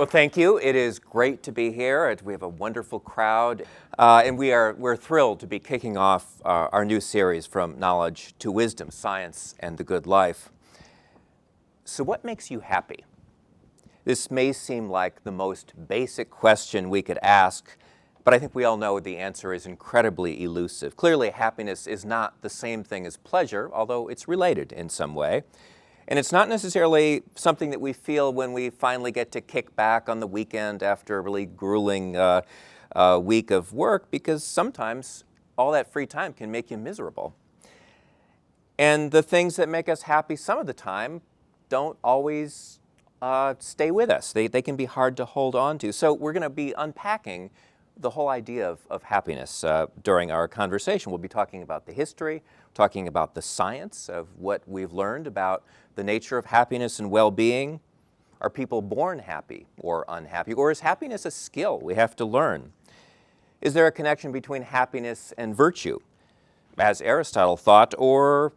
Well, thank you. It is great to be here. We have a wonderful crowd, and we're thrilled to be kicking off our new series, From Knowledge to Wisdom, Science and the Good Life. So what makes you happy? This may seem like the most basic question we could ask, but I think we all know the answer is incredibly elusive. Clearly, happiness is not the same thing as pleasure, although it's related in some way. And it's not necessarily something that we feel when we finally get to kick back on the weekend after a really grueling week of work, because sometimes all that free time can make you miserable. And the things that make us happy some of the time don't always stay with us. They can be hard to hold on to. So we're going to be unpacking the whole idea of happiness during our conversation. We'll be talking about the history, talking about the science of what we've learned about the nature of happiness and well-being. Are people born happy or unhappy? Or is happiness a skill we have to learn? Is there a connection between happiness and virtue, as Aristotle thought, or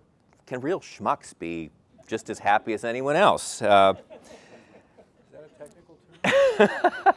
can real schmucks be just as happy as anyone else? Is that a technical term?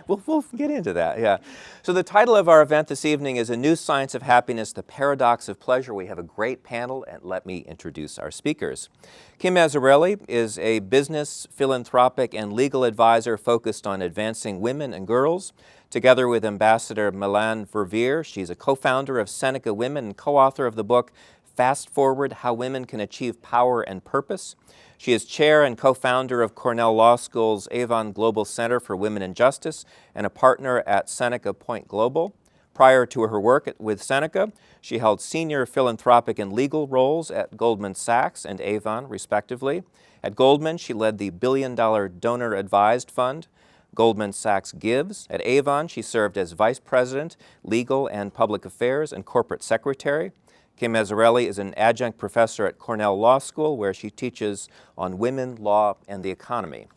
We'll get into that, yeah. So the title of our event this evening is A New Science of Happiness, The Paradox of Pleasure. We have a great panel, and let me introduce our speakers. Kim Azzarelli is a business, philanthropic, and legal advisor focused on advancing women and girls. Together with Ambassador Milan Verveer, she's a co-founder of Seneca Women and co-author of the book Fast Forward: How Women Can Achieve Power and Purpose. She is chair and co-founder of Cornell Law School's Avon Global Center for Women and Justice and a partner at Seneca Point Global. Prior to her work with Seneca, she held senior philanthropic and legal roles at Goldman Sachs and Avon, respectively. At Goldman, she led the billion-dollar donor-advised fund, Goldman Sachs Gives. At Avon, she served as vice president, legal and public affairs, and corporate secretary. Kim Azzarelli is an adjunct professor at Cornell Law School, where she teaches on women, law, and the economy.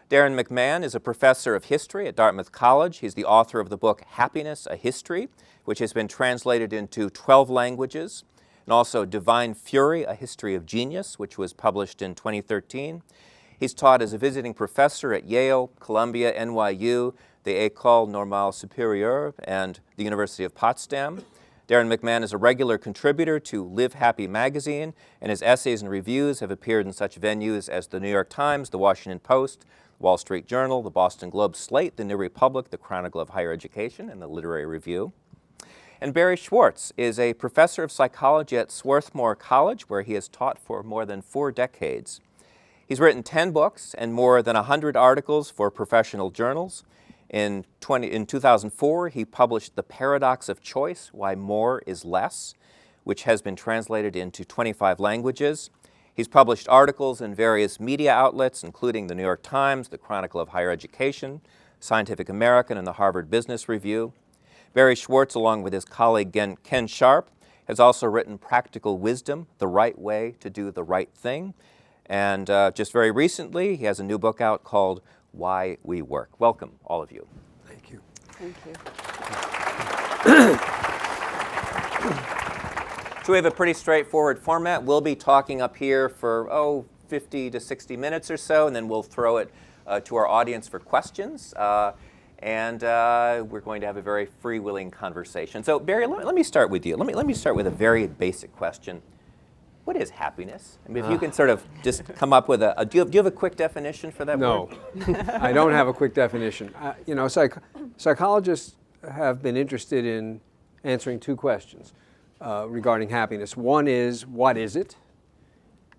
Darrin McMahon is a professor of history at Dartmouth College. He's the author of the book Happiness, A History, which has been translated into 12 languages, and also Divine Fury, A History of Genius, which was published in 2013. He's taught as a visiting professor at Yale, Columbia, NYU, the École Normale Supérieure, and the University of Potsdam. Darrin McMahon is a regular contributor to Live Happy magazine, and his essays and reviews have appeared in such venues as the New York Times, the Washington Post, Wall Street Journal, the Boston Globe, Slate, the New Republic, the Chronicle of Higher Education, and the Literary Review. And Barry Schwartz is a professor of psychology at Swarthmore College, where he has taught for more than 4 decades. He's written 10 books and more than 100 articles for professional journals. In 2004, he published The Paradox of Choice, Why More is Less, which has been translated into 25 languages. He's published articles in various media outlets, including the New York Times, the Chronicle of Higher Education, Scientific American, and the Harvard Business Review. Barry Schwartz, along with his colleague Ken Sharp, has also written Practical Wisdom, The Right Way to Do the Right Thing. And just very recently, he has a new book out called Why We Work. Welcome, all of you. Thank you. Thank you. So we have a pretty straightforward format. We'll be talking up here for, 50 to 60 minutes or so, and then we'll throw it to our audience for questions. And we're going to have a very freewheeling conversation. So Barry, let me start with you. Let me start with a very basic question. What is happiness? I mean, if you can sort of just come up with do you have a quick definition for that No, word? I don't have a quick definition. Psychologists have been interested in answering 2 questions regarding happiness. One is, what is it?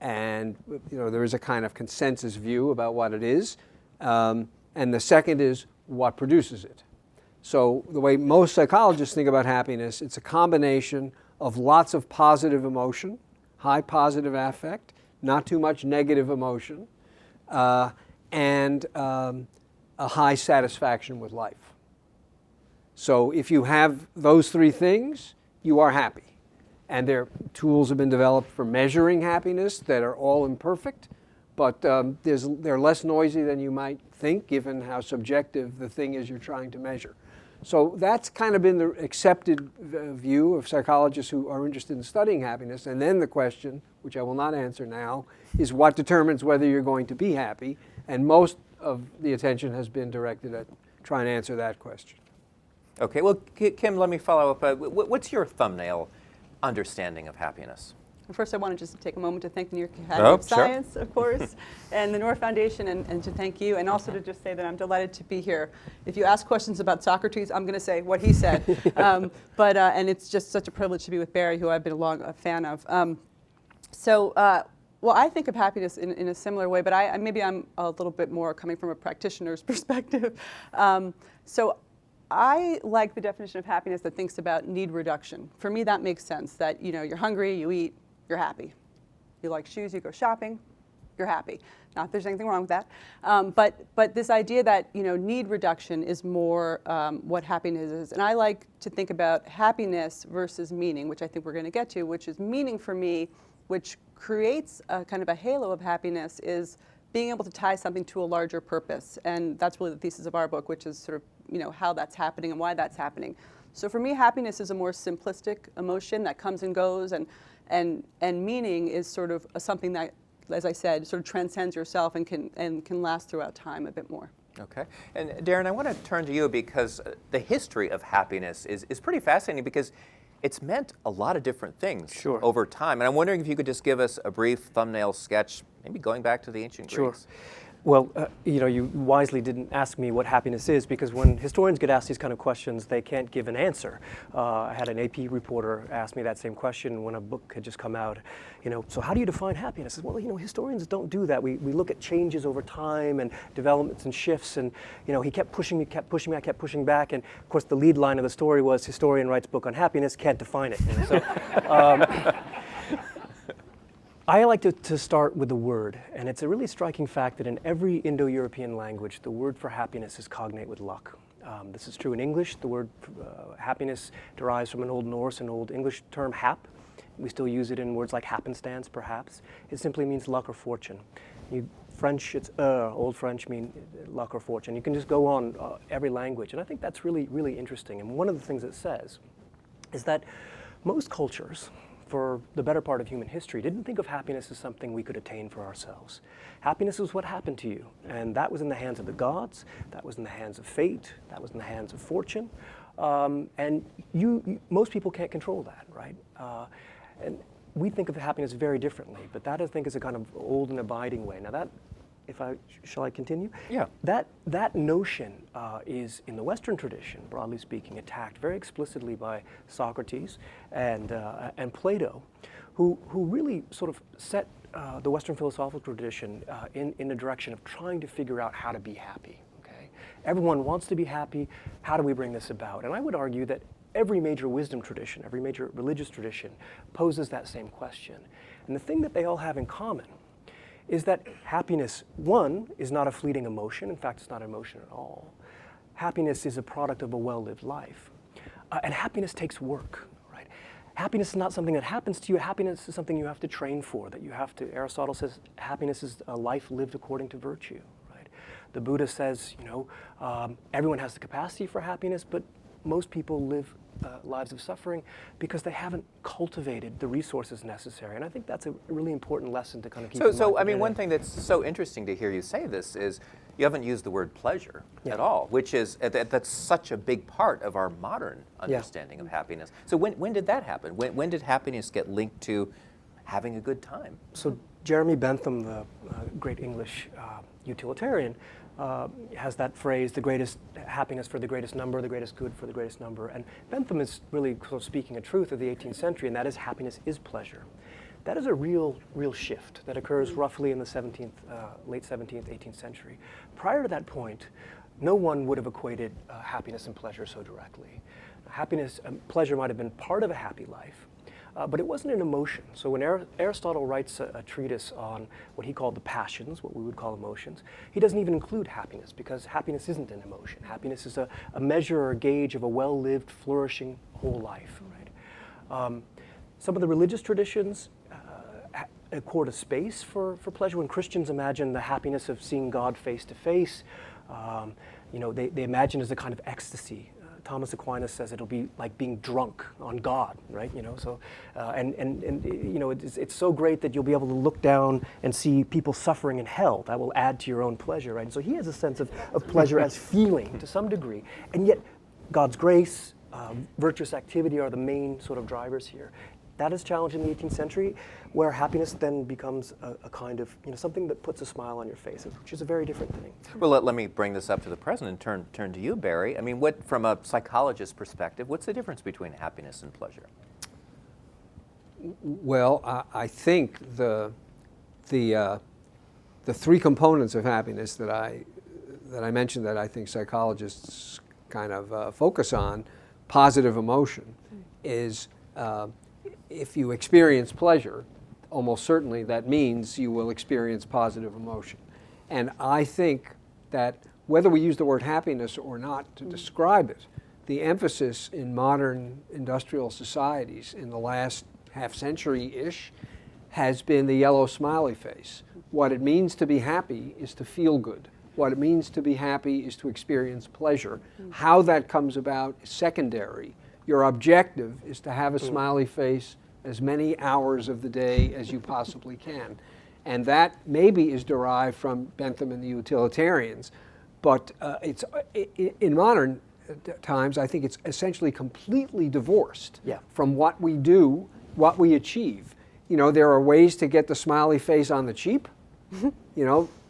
And there is a kind of consensus view about what it is. And the second is, what produces it? So the way most psychologists think about happiness, it's a combination of lots of positive emotion, high positive affect, not too much negative emotion, and a high satisfaction with life. So if you have those 3 things, you are happy. And tools have been developed for measuring happiness that are all imperfect, but they're less noisy than you might think, given how subjective the thing is you're trying to measure. So that's kind of been the accepted view of psychologists who are interested in studying happiness. And then the question, which I will not answer now, is what determines whether you're going to be happy. And most of the attention has been directed at trying to answer that question. Okay, well, Kim, let me follow up. What's your thumbnail understanding of happiness? First, I want to just take a moment to thank the New York Academy of sure. Science, of course, and the Noor Foundation, and to thank you, and also to just say that I'm delighted to be here. If you ask questions about Socrates, I'm going to say what he said. And it's just such a privilege to be with Barry, who I've been a fan of. Well, I think of happiness in a similar way, but maybe I'm a little bit more coming from a practitioner's perspective. So I like the definition of happiness that thinks about need reduction. For me, that makes sense, that you're hungry, you eat, you're happy. You like shoes, you go shopping, you're happy. Not that there's anything wrong with that. But this idea that need reduction is more what happiness is. And I like to think about happiness versus meaning, which I think we're going to get to, which is meaning for me, which creates a kind of a halo of happiness, is being able to tie something to a larger purpose. And that's really the thesis of our book, which is sort of how that's happening and why that's happening. So for me, happiness is a more simplistic emotion that comes and goes, and meaning is sort of something that, as I said, sort of transcends yourself and can last throughout time a bit more. Okay. And Darrin, I want to turn to you because the history of happiness is pretty fascinating, because it's meant a lot of different things over time. And I'm wondering if you could just give us a brief thumbnail sketch, maybe going back to the ancient Greeks. Well, you wisely didn't ask me what happiness is, because when historians get asked these kind of questions, they can't give an answer. I had an AP reporter ask me that same question when a book had just come out. So how do you define happiness? I said, well, historians don't do that. We look at changes over time and developments and shifts. And he kept pushing me, I kept pushing back. And of course, the lead line of the story was, historian writes book on happiness, can't define it. So. I like to start with the word, and it's a really striking fact that in every Indo-European language, the word for happiness is cognate with luck. This is true in English. The word happiness derives from an Old Norse and Old English term, hap. We still use it in words like happenstance, perhaps. It simply means luck or fortune. French, it's Old French mean luck or fortune. You can just go on every language, and I think that's really, really interesting. And one of the things it says is that most cultures, for the better part of human history, didn't think of happiness as something we could attain for ourselves. Happiness was what happened to you, and that was in the hands of the gods, that was in the hands of fate, that was in the hands of fortune, and most people can't control that, right? And we think of happiness very differently, but that I think is a kind of old and abiding way. Now that, shall I continue? Yeah. That notion is, in the Western tradition, broadly speaking, attacked very explicitly by Socrates and Plato, who really sort of set the Western philosophical tradition in the direction of trying to figure out how to be happy. Okay? Everyone wants to be happy. How do we bring this about? And I would argue that every major wisdom tradition, every major religious tradition poses that same question. And the thing that they all have in common is that happiness, one, is not a fleeting emotion. In fact, it's not an emotion at all. Happiness is a product of a well-lived life. And happiness takes work, right? Happiness is not something that happens to you. Happiness is something you have to train for, that you have to, Aristotle says, happiness is a life lived according to virtue, right? The Buddha says, everyone has the capacity for happiness, but most people live lives of suffering because they haven't cultivated the resources necessary. And I think that's a really important lesson to kind of keep in mind. So I mean, one thing that's so interesting to hear you say this is you haven't used the word pleasure at all, which is, that's such a big part of our modern understanding of happiness. So when did that happen? When did happiness get linked to having a good time? So Jeremy Bentham, the great English utilitarian, has that phrase, the greatest happiness for the greatest number, the greatest good for the greatest number. And Bentham is really sort of speaking a truth of the 18th century, and that is happiness is pleasure. That is a real shift that occurs roughly in the late 17th, 18th century. Prior to that point, no one would have equated happiness and pleasure so directly. Happiness and pleasure might have been part of a happy life, but it wasn't an emotion. So when Aristotle writes a treatise on what he called the passions, what we would call emotions, he doesn't even include happiness, because happiness isn't an emotion. Happiness is a measure or a gauge of a well-lived, flourishing whole life. Right? Some of the religious traditions accord a space for pleasure. When Christians imagine the happiness of seeing God face to face, they imagine as a kind of ecstasy Thomas Aquinas says it'll be like being drunk on God, right? So it's so great that you'll be able to look down and see people suffering in hell. That will add to your own pleasure, right? And so he has a sense of pleasure as feeling to some degree, and yet God's grace, virtuous activity are the main sort of drivers here. That is challenged in the 18th century, where happiness then becomes a kind of, something that puts a smile on your face, which is a very different thing. Well, let me bring this up to the present and turn to you, Barry. I mean, from a psychologist's perspective, what's the difference between happiness and pleasure? Well, I think the three components of happiness that I mentioned that I think psychologists kind of focus on, positive emotion, is if you experience pleasure, almost certainly that means you will experience positive emotion. And I think that whether we use the word happiness or not to describe it, the emphasis in modern industrial societies in the last half-century-ish has been the yellow smiley face. What it means to be happy is to feel good. What it means to be happy is to experience pleasure. How that comes about is secondary. Your objective is to have a smiley face as many hours of the day as you possibly can. And that maybe is derived from Bentham and the utilitarians, but in modern times, I think it's essentially completely divorced from what we do, what we achieve. There are ways to get the smiley face on the cheap.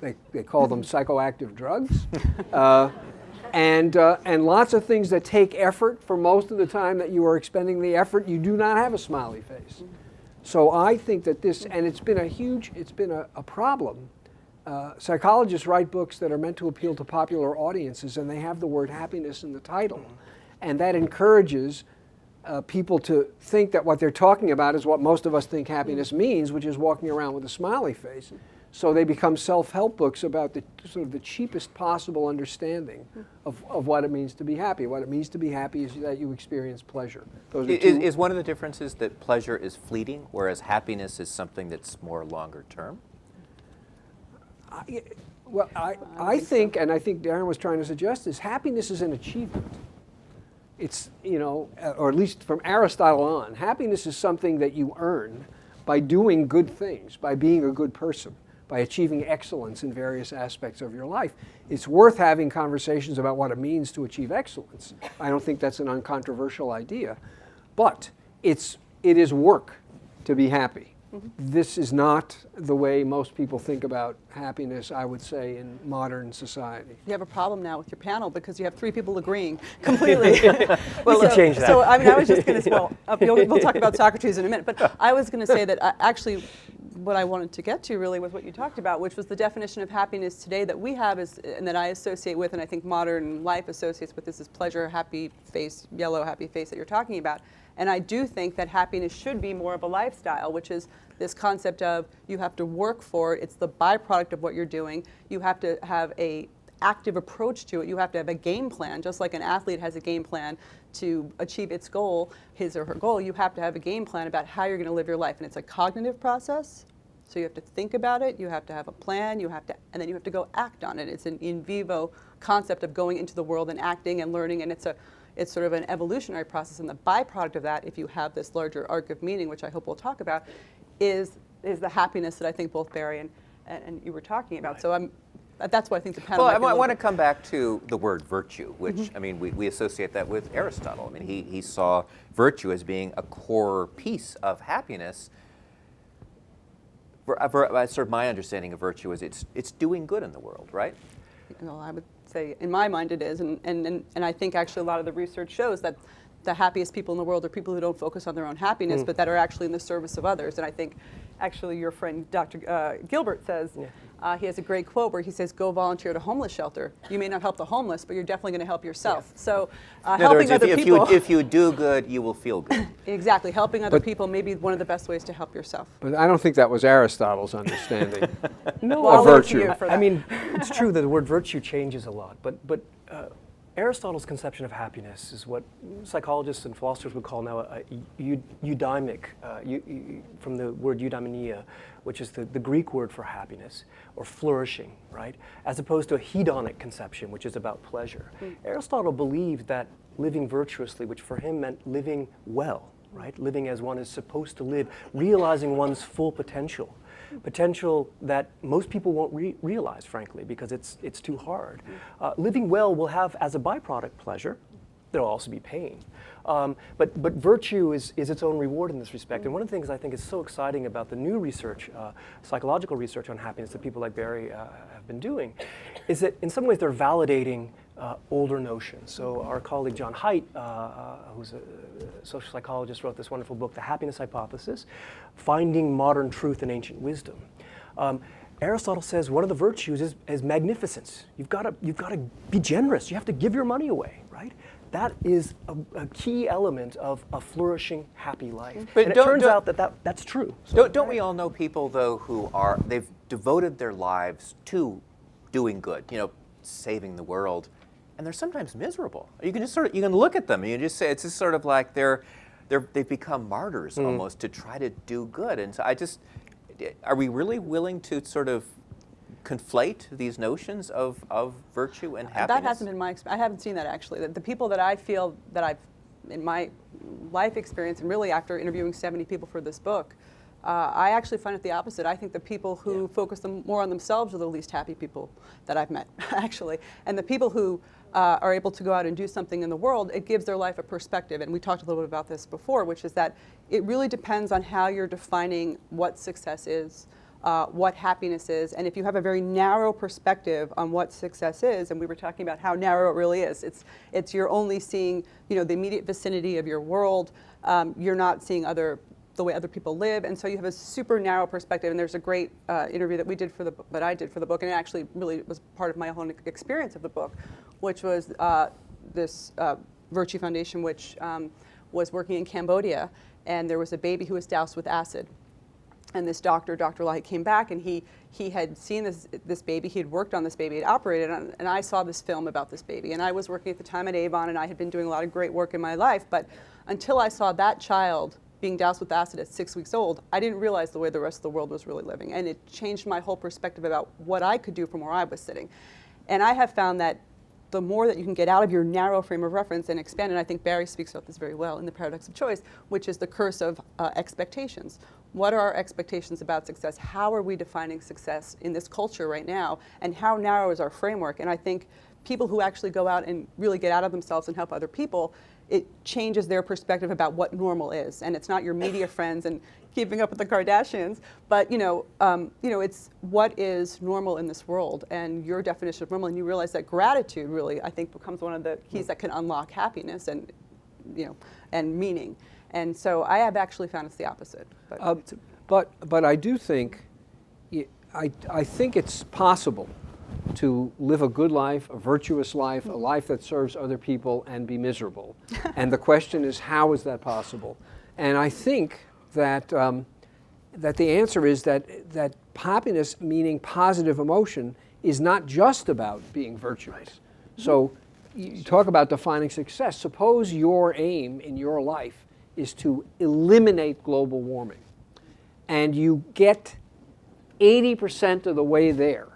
They call them psychoactive drugs. And lots of things that take effort. For most of the time that you are expending the effort, you do not have a smiley face. So I think that and it's been a problem. Psychologists write books that are meant to appeal to popular audiences, and they have the word happiness in the title. And that encourages people to think that what they're talking about is what most of us think happiness means, which is walking around with a smiley face. So they become self-help books about the cheapest possible understanding of what it means to be happy. What it means to be happy is that you experience pleasure. Those are Is one of the differences that pleasure is fleeting, whereas happiness is something that's more longer term? I think, and I think Darrin was trying to suggest this, happiness is an achievement. It's, or at least from Aristotle on, happiness is something that you earn by doing good things, by being a good person, by achieving excellence in various aspects of your life. It's worth having conversations about what it means to achieve excellence. I don't think that's an uncontroversial idea. But it is work to be happy. This is not the way most people think about happiness, I would say, in modern society. You have a problem now with your panel because you have three people agreeing completely. Well, we can change that. So, I was just going to, we'll talk about Socrates in a minute, but I was going to say that actually what I wanted to get to really was what you talked about, which was the definition of happiness today that we have and that I associate with, and I think modern life associates with this pleasure, happy face, yellow happy face that you're talking about. And I do think that happiness should be more of a lifestyle, which is this concept of you have to work for it. It's the byproduct of what you're doing. You have to have an active approach to it. You have to have a game plan, just like an athlete has a game plan to achieve its goal, his or her goal. You have to have a game plan about how you're going to live your life. And it's a cognitive process. So you have to think about it. You have to have a plan. And then you have to go act on it. It's an in vivo concept of going into the world and acting and learning. And it's sort of an evolutionary process, and the byproduct of that, if you have this larger arc of meaning, which I hope we'll talk about, is the happiness that I think both Barry and you were talking about. So that's why I think the panel. Well, I want to come back to the word virtue, which we associate that with Aristotle. I mean, he saw virtue as being a core piece of happiness. Sort of my understanding of virtue is it's doing good in the world, right? Well, I would say, in my mind, it is, and I think actually a lot of the research shows that the happiest people in the world are people who don't focus on their own happiness, but that are actually in the service of others. And I think, actually, your friend Dr. Gilbert says, he has a great quote where he says, "Go volunteer at a homeless shelter. You may not help the homeless, but you're definitely going to help yourself." Yeah. So, helping other people. If you do good, you will feel good. Exactly, helping other people may be one of the best ways to help yourself. But I don't think that was Aristotle's understanding of virtue. I mean, it's true that the word virtue changes a lot, but Aristotle's conception of happiness is what psychologists and philosophers would call now a eudaimic, from the word eudaimonia, which is the Greek word for happiness or flourishing, right? As opposed to a hedonic conception, which is about pleasure. Aristotle believed that living virtuously, which for him meant living well, right? Living as one is supposed to live, realizing one's full potential. Potential that most people won't realize, frankly, because it's too hard. Living well will have as a byproduct pleasure. There'll also be pain. But virtue is its own reward in this respect. And one of the things I think is so exciting about the new research, psychological research on happiness that people like Barry have been doing, is that in some ways they're validating older notions. So our colleague John Haidt, who's a social psychologist, wrote this wonderful book, The Happiness Hypothesis, Finding Modern Truth in Ancient Wisdom. Aristotle says one of the virtues is magnificence. You've got to be generous. You have to give your money away, right? That is a key element of a flourishing, happy life. But and it turns out that's true. So, don't we all know people, though, who they've devoted their lives to doing good, saving the world, and they're sometimes miserable. You can just you can look at them and you just say, it's just sort of like they've become martyrs almost to try to do good. And so are we really willing to sort of conflate these notions of virtue and happiness? That hasn't been my experience. I haven't seen that actually. The people that I feel that I've, in my life experience, and really after interviewing 70 people for this book, I actually find it the opposite. I think the people who focus more on themselves are the least happy people that I've met, actually. And the people who are able to go out and do something in the world, it gives their life a perspective. And we talked a little bit about this before, which is that it really depends on how you're defining what success is, what happiness is. And if you have a very narrow perspective on what success is, and we were talking about how narrow it really is, it's you're only seeing the immediate vicinity of your world. You're not seeing the way other people live, and so you have a super narrow perspective. And there's a great interview that I did for the book, and it actually really was part of my own experience of the book, which was this Virtue Foundation, which was working in Cambodia, and there was a baby who was doused with acid. And this Dr. Light, came back, and he had seen this baby. He had worked on this baby, he had operated on, and I saw this film about this baby. And I was working at the time at Avon, and I had been doing a lot of great work in my life. But until I saw that child being doused with acid at 6 weeks old, I didn't realize the way the rest of the world was really living. And it changed my whole perspective about what I could do from where I was sitting. And I have found that the more that you can get out of your narrow frame of reference and expand, and I think Barry speaks about this very well in The Paradox of Choice, which is the curse of expectations. What are our expectations about success? How are we defining success in this culture right now? And how narrow is our framework? And I think people who actually go out and really get out of themselves and help other people, it changes their perspective about what normal is. And it's not your media friends and keeping up with the Kardashians, but it's what is normal in this world and your definition of normal. And you realize that gratitude really, I think, becomes one of the keys that can unlock happiness and meaning. And so I have actually found it's the opposite. But I do think, I think it's possible to live a good life, a virtuous life, a life that serves other people, and be miserable. And the question is, how is that possible? And I think that that the answer is that happiness, meaning positive emotion, is not just about being virtuous. Right. So you talk about defining success. Suppose your aim in your life is to eliminate global warming, and you get 80% of the way there.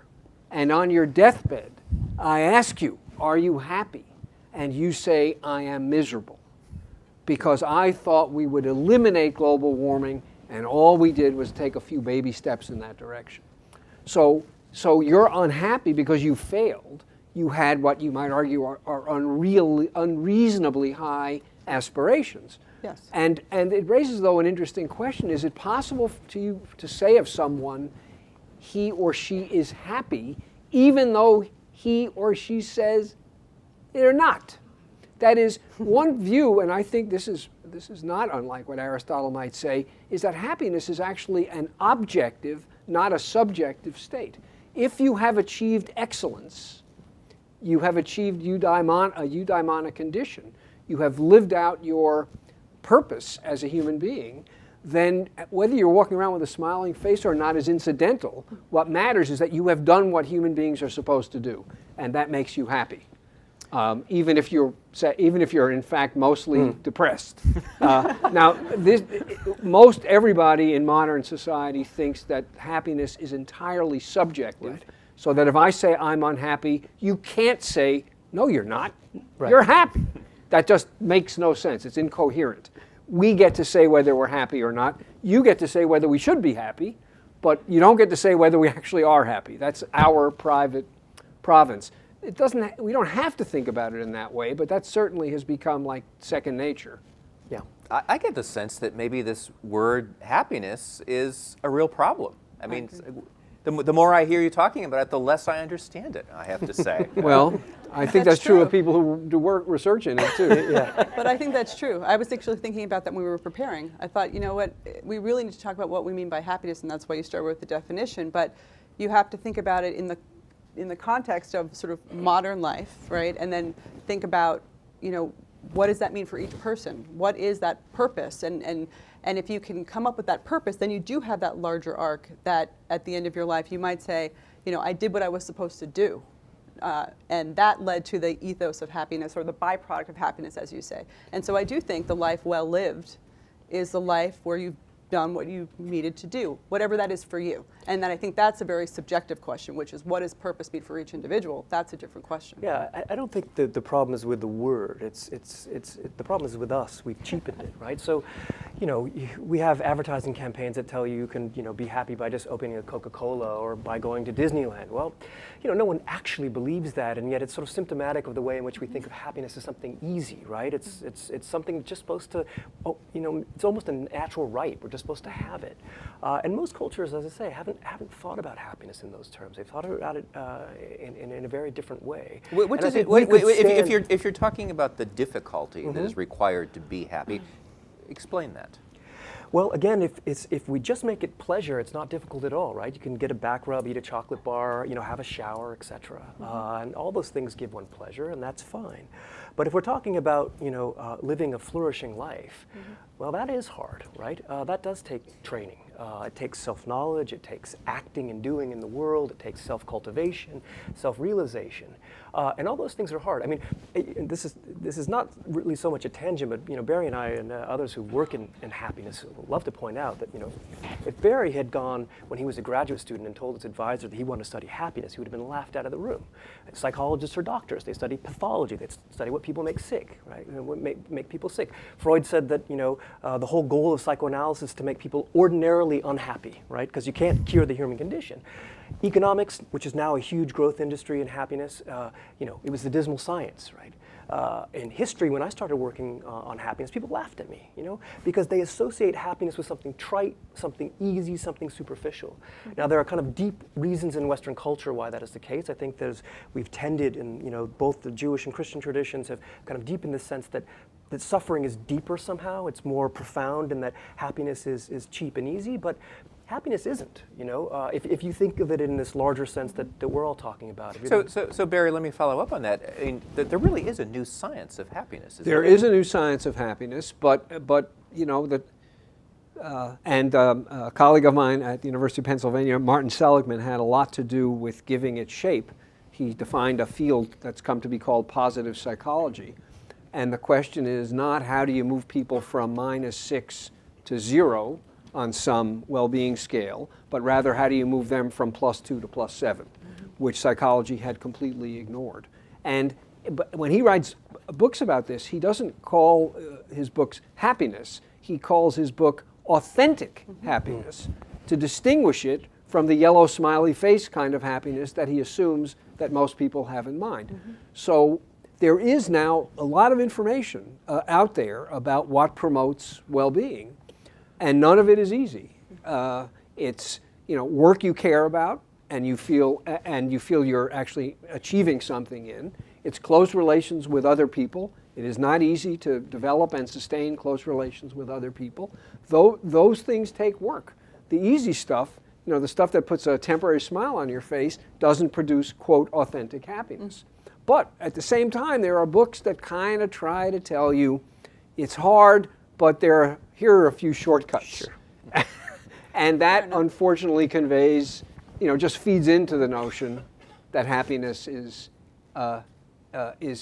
And on your deathbed, I ask you, are you happy? And you say, I am miserable, because I thought we would eliminate global warming, and all we did was take a few baby steps in that direction. So you're unhappy because you failed. You had what you might argue are unreasonably high aspirations. Yes. And it raises, though, an interesting question. Is it possible to you to say of someone, he or she is happy, even though he or she says they're not? That is, one view, and I think this is not unlike what Aristotle might say, is that happiness is actually an objective, not a subjective state. If you have achieved excellence, you have achieved a eudaimonic condition, you have lived out your purpose as a human being, then whether you're walking around with a smiling face or not is incidental. What matters is that you have done what human beings are supposed to do, and that makes you happy, even if you're in fact mostly depressed. Now, most everybody in modern society thinks that happiness is entirely subjective, right. So that if I say I'm unhappy, you can't say no, you're not. Right. You're happy. That just makes no sense. It's incoherent. We get to say whether we're happy or not. You get to say whether we should be happy, but you don't get to say whether we actually are happy. That's our private province. We don't have to think about it in that way, but that certainly has become like second nature. Yeah. I get the sense that maybe this word happiness is a real problem. I mean, the more I hear you talking about it, the less I understand it, I have to say. Well, I think that's true of people who do research in it too. Yeah. But I think that's true. I was actually thinking about that when we were preparing. I thought, you know what, we really need to talk about what we mean by happiness, and that's why you start with the definition. But you have to think about it in the context of sort of modern life, right? And then think about, you know, what does that mean for each person? What is that purpose? And if you can come up with that purpose, then you do have that larger arc that at the end of your life you might say, you know, I did what I was supposed to do. And that led to the ethos of happiness, or the byproduct of happiness, as you say. And so I do think the life well lived is the life where you've done what you needed to do, whatever that is for you. And then I think that's a very subjective question, which is, what does purpose mean for each individual? That's a different question. Yeah, I don't think the problem is with the word. The problem is with us. We've cheapened it, right? So, you know, we have advertising campaigns that tell you can, you know, be happy by just opening a Coca-Cola or by going to Disneyland. Well, you know, no one actually believes that, and yet it's sort of symptomatic of the way in which we think of happiness as something easy, right? It's something just supposed to, you know, it's almost a natural right. We're just supposed to have it. And most cultures, as I say, haven't thought about happiness in those terms. They've thought about it in a very different way. What does it, if you're talking about the difficulty that is required to be happy, explain that. Well, again, if we just make it pleasure, it's not difficult at all, right? You can get a back rub, eat a chocolate bar, you know, have a shower, etc. And all those things give one pleasure, and that's fine. But if we're talking about, you know, living a flourishing life, well, that is hard, right? That does take training. It takes self-knowledge, it takes acting and doing in the world, it takes self-cultivation, self-realization. And all those things are hard. I mean, this is not really so much a tangent, but, you know, Barry and I and others who work in happiness love to point out that, you know, if Barry had gone when he was a graduate student and told his advisor that he wanted to study happiness, he would have been laughed out of the room. Psychologists are doctors. They study pathology. They study what people make sick, right? And what make people sick. Freud said that, you know, the whole goal of psychoanalysis is to make people ordinarily unhappy, right? Because you can't cure the human condition. Economics, which is now a huge growth industry in happiness, you know, it was the dismal science, right? In history, when I started working on happiness, people laughed at me, you know, because they associate happiness with something trite, something easy, something superficial. Now, there are kind of deep reasons in Western culture why that is the case. I think we've tended, and, you know, both the Jewish and Christian traditions have kind of deepened the sense that suffering is deeper somehow. It's more profound, and that happiness is cheap and easy, but happiness isn't, you know, if you think of it in this larger sense that we're all talking about. So Barry, let me follow up on that. I mean, there really is a new science of happiness. There is a new science of happiness, but you know, a colleague of mine at the University of Pennsylvania, Martin Seligman, had a lot to do with giving it shape. He defined a field that's come to be called positive psychology. And the question is not how do you move people from -6 to 0 on some well-being scale, but rather how do you move them from +2 to +7, which psychology had completely ignored. But when he writes books about this, he doesn't call his books happiness. He calls his book authentic happiness, to distinguish it from the yellow smiley face kind of happiness that he assumes that most people have in mind. So there is now a lot of information out there about what promotes well-being. And none of it is easy. It's, you know, work you care about and you feel you're actually achieving something in. It's close relations with other people. It is not easy to develop and sustain close relations with other people. Those things take work. The easy stuff, you know, the stuff that puts a temporary smile on your face, doesn't produce, quote, authentic happiness. But at the same time, there are books that kind of try to tell you it's hard, but here are a few shortcuts. Sure. And that unfortunately conveys, you know, just feeds into the notion that happiness is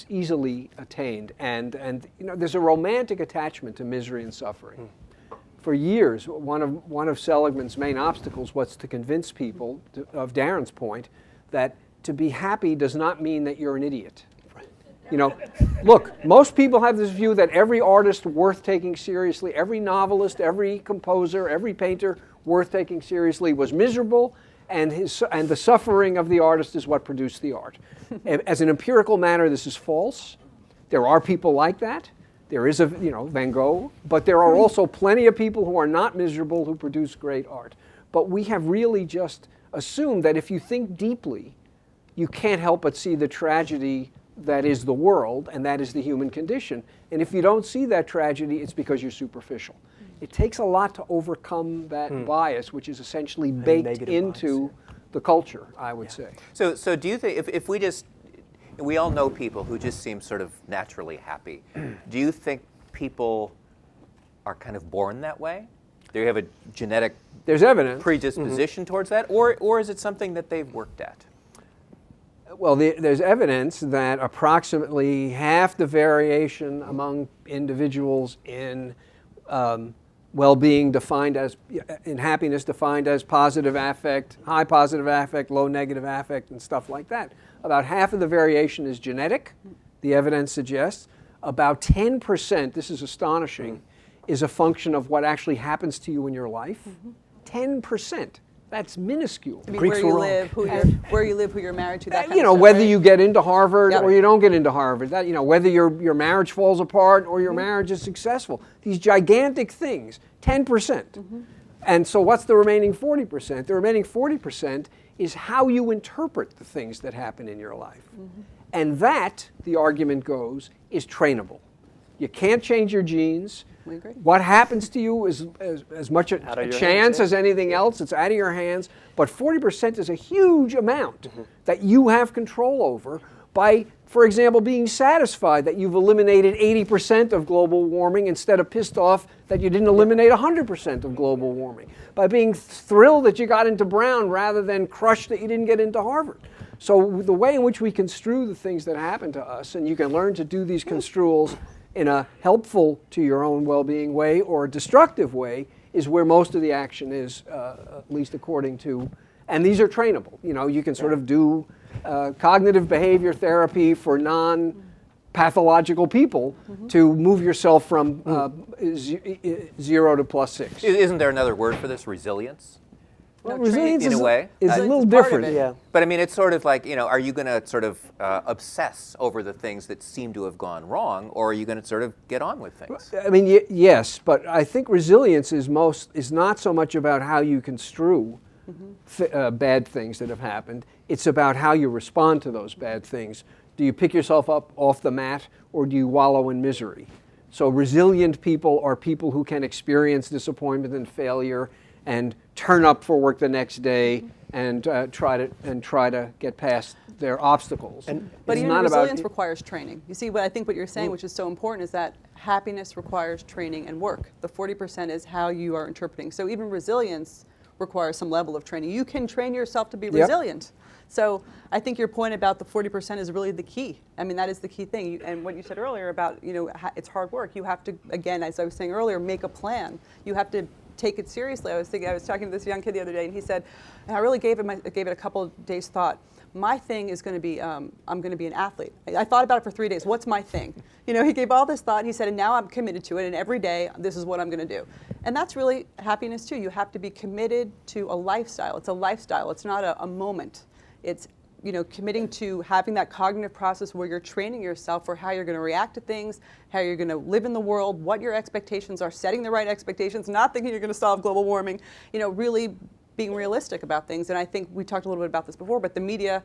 easily attained. And you know, there's a romantic attachment to misery and suffering. For years, one of Seligman's main obstacles was to convince people, of Darrin's point, that to be happy does not mean that you're an idiot. You know, look, most people have this view that every artist worth taking seriously, every novelist, every composer, every painter worth taking seriously was miserable, and the suffering of the artist is what produced the art. As an empirical matter, this is false. There are people like that. There is Van Gogh, but there are also plenty of people who are not miserable who produce great art. But we have really just assumed that if you think deeply, you can't help but see the tragedy that is the world, and that is the human condition. And if you don't see that tragedy, it's because you're superficial. It takes a lot to overcome that bias, which is essentially baked into the culture, I would say. So do you think, if we all know people who just seem sort of naturally happy, do you think people are kind of born that way? Do you have a genetic There's evidence. predisposition towards that, or is it something that they've worked at? Well, there's evidence that approximately half the variation among individuals in well-being defined as, in happiness defined as positive affect, high positive affect, low negative affect, and stuff like that. About half of the variation is genetic, the evidence suggests. About 10%, this is astonishing, is a function of what actually happens to you in your life. 10%. That's minuscule. I mean, where you live, who you're married to, that kind of stuff, whether right? you get into Harvard Yep. or you don't get into Harvard, that, whether your marriage falls apart or your marriage is successful. These gigantic things, 10%. And so what's the remaining 40%? The remaining 40% is how you interpret the things that happen in your life. And that, the argument goes, is trainable. You can't change your genes. We agree. What happens to you is as much a chance as anything else. It's out of your hands. But 40% is a huge amount that you have control over by, for example, being satisfied that you've eliminated 80% of global warming instead of pissed off that you didn't eliminate 100% of global warming. By being thrilled that you got into Brown rather than crushed that you didn't get into Harvard. So the way in which we construe the things that happen to us, and you can learn to do these construals in a helpful to your own well-being way or a destructive way, is where most of the action is, at least according to, and these are trainable. You can sort of do cognitive behavior therapy for non-pathological people to move yourself from 0 to +6. Isn't there another word for this? Resilience? Well, resilience in a way. is a little It's part of different. it. Yeah. But I mean, it's sort of like, are you going to sort of obsess over the things that seem to have gone wrong, or are you going to sort of get on with things? I mean, yes, but I think resilience is not so much about how you construe bad things that have happened. It's about how you respond to those bad things. Do you pick yourself up off the mat, or do you wallow in misery? So resilient people are people who can experience disappointment and failure and turn up for work the next day and try to get past their obstacles. But It's even not resilience about, requires training. You see, I think what you're saying, which is so important, is that happiness requires training and work. The 40% is how you are interpreting. So even resilience requires some level of training. You can train yourself to be resilient. So I think your point about the 40% is really the key. I mean, that is the key thing. And what you said earlier about, it's hard work. You have to, again, as I was saying earlier, make a plan. You have to take it seriously. I was talking to this young kid the other day, and he said, and I really gave it a couple of days thought. My thing is going to be, I'm going to be an athlete. I thought about it for 3 days. What's my thing? He gave all this thought, and he said, and now I'm committed to it, and every day, this is what I'm going to do. And that's really happiness, too. You have to be committed to a lifestyle. It's a lifestyle. It's not a moment. It's committing to having that cognitive process where you're training yourself for how you're going to react to things, how you're going to live in the world, what your expectations are, setting the right expectations, not thinking you're going to solve global warming, really being realistic about things. And I think we talked a little bit about this before, but the media,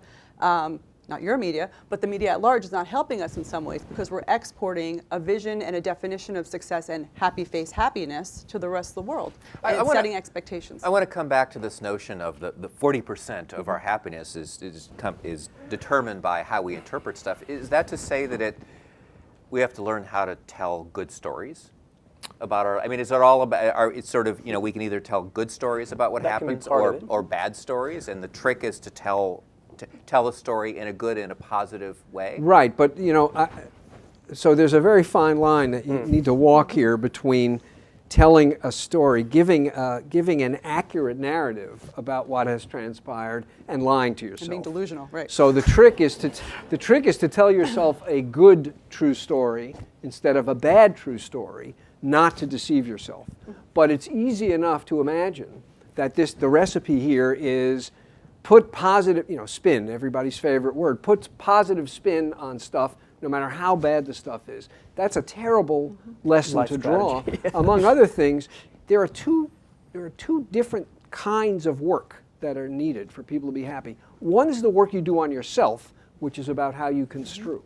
not your media, but the media at large is not helping us in some ways because we're exporting a vision and a definition of success and happy face happiness to the rest of the world and setting expectations. I want to come back to this notion of the 40% of our happiness is determined by how we interpret stuff. Is that to say that we have to learn how to tell good stories about our? I mean, is it all about? It's sort of we can either tell good stories about what happens or bad stories, and the trick is to tell a story in a good and a positive way. Right, but so there's a very fine line that you need to walk here between telling a story, giving an accurate narrative about what has transpired, and lying to yourself. And being delusional, right? So the trick is to tell yourself a good true story instead of a bad true story, not to deceive yourself. But it's easy enough to imagine that the recipe here is put positive, spin, everybody's favorite word, put positive spin on stuff no matter how bad the stuff is. That's a terrible lesson Life to draw. strategy. Among other things, there are two different kinds of work that are needed for people to be happy. One is the work you do on yourself, which is about how you construe.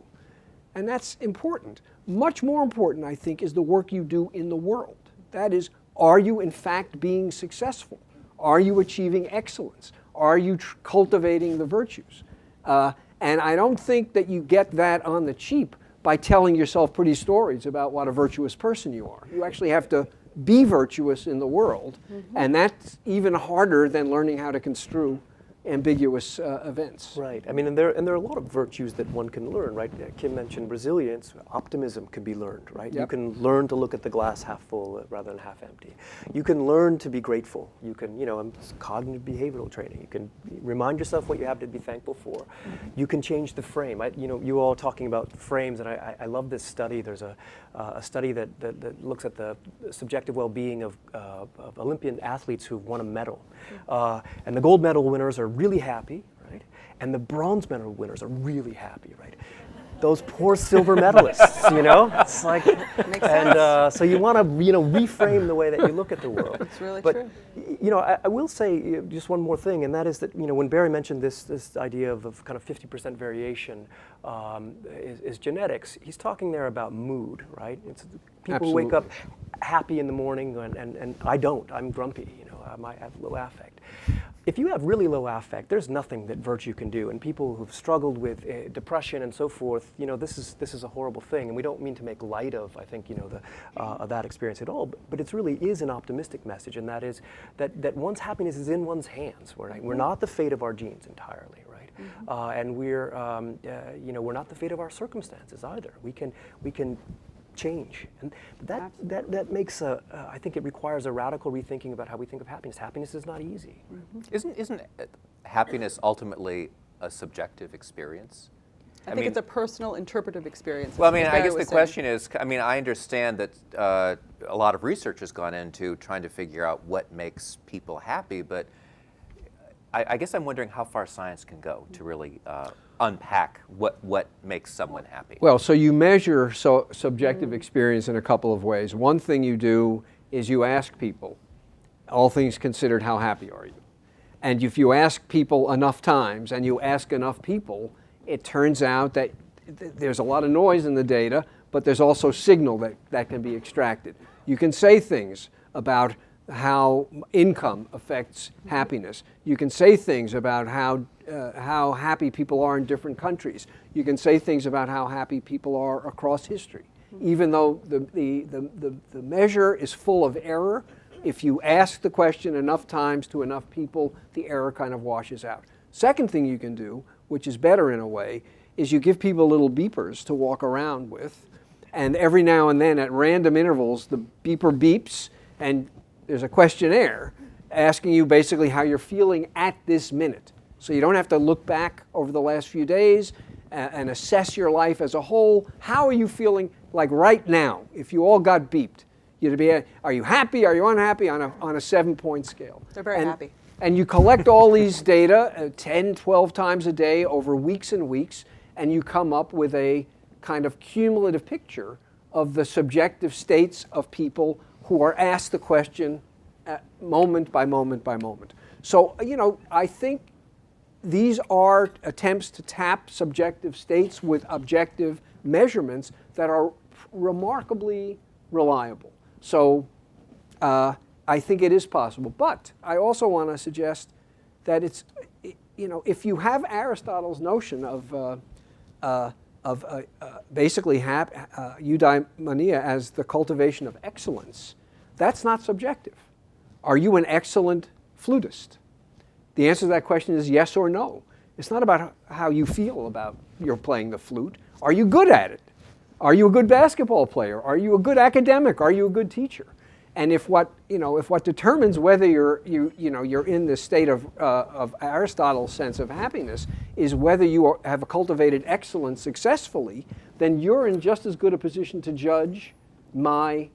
And that's important. Much more important, I think, is the work you do in the world. That is, are you in fact being successful? Are you achieving excellence? Are you cultivating the virtues? And I don't think that you get that on the cheap by telling yourself pretty stories about what a virtuous person you are. You actually have to be virtuous in the world, and that's even harder than learning how to construe ambiguous events. Right. I mean, and there are a lot of virtues that one can learn, right? Kim mentioned resilience. Optimism can be learned, right? Yep. You can learn to look at the glass half full rather than half empty. You can learn to be grateful. You can, it's cognitive behavioral training. You can remind yourself what you have to be thankful for. You can change the frame. You all talking about frames, and I love this study. There's a study that looks at the subjective well-being of Olympian athletes who've won a medal. And the gold medal winners are really happy, right? And the bronze medal winners are really happy, right? Those poor silver medalists, It's like, Makes and so you want to, reframe the way that you look at the world. It's really but, true. I will say just one more thing, and that is that, when Barry mentioned this idea of kind of 50% variation is genetics, he's talking there about mood, right? It's people who wake up happy in the morning, and I don't. I'm grumpy, I have low affect. If you have really low affect, there's nothing that virtue can do. And people who've struggled with depression and so forth, this is a horrible thing. And we don't mean to make light of, I think, of that experience at all. But it really is an optimistic message, and that is that one's happiness is in one's hands. We're not the fate of our genes entirely, right? And we're not the fate of our circumstances either. We can change, and that makes I think it requires a radical rethinking about how we think of happiness. Happiness is not easy. Isn't happiness ultimately a subjective experience? I think it's a personal interpretive experience. Well, I guess the question is, I understand that a lot of research has gone into trying to figure out what makes people happy, but I guess I'm wondering how far science can go to really unpack what makes someone happy. Well, so you measure subjective experience in a couple of ways. One thing you do is you ask people, all things considered, how happy are you? And if you ask people enough times and you ask enough people, it turns out that there's a lot of noise in the data, but there's also signal that can be extracted. You can say things about how income affects happiness. You can say things about how happy people are in different countries. You can say things about how happy people are across history. Even though the measure is full of error, if you ask the question enough times to enough people, the error kind of washes out. Second thing you can do, which is better in a way, is you give people little beepers to walk around with, and every now and then at random intervals the beeper beeps, and there's a questionnaire asking you basically how you're feeling at this minute. So you don't have to look back over the last few days and assess your life as a whole. How are you feeling like right now? If you all got beeped, are you happy? Are you unhappy on a 7-point scale? They're very happy. And you collect all these data 10, 12 times a day over weeks and weeks, and you come up with a kind of cumulative picture of the subjective states of people who are asked the question moment by moment by moment. So, I think these are attempts to tap subjective states with objective measurements that are remarkably reliable. So, I think it is possible. But I also want to suggest that it's, if you have Aristotle's notion of basically eudaimonia as the cultivation of excellence, that's not subjective. Are you an excellent flutist? The answer to that question is yes or no. It's not about how you feel about your playing the flute. Are you good at it? Are you a good basketball player? Are you a good academic? Are you a good teacher? And if what determines whether you're in the state of Aristotle's sense of happiness is whether you have cultivated excellence successfully, then you're in just as good a position to judge my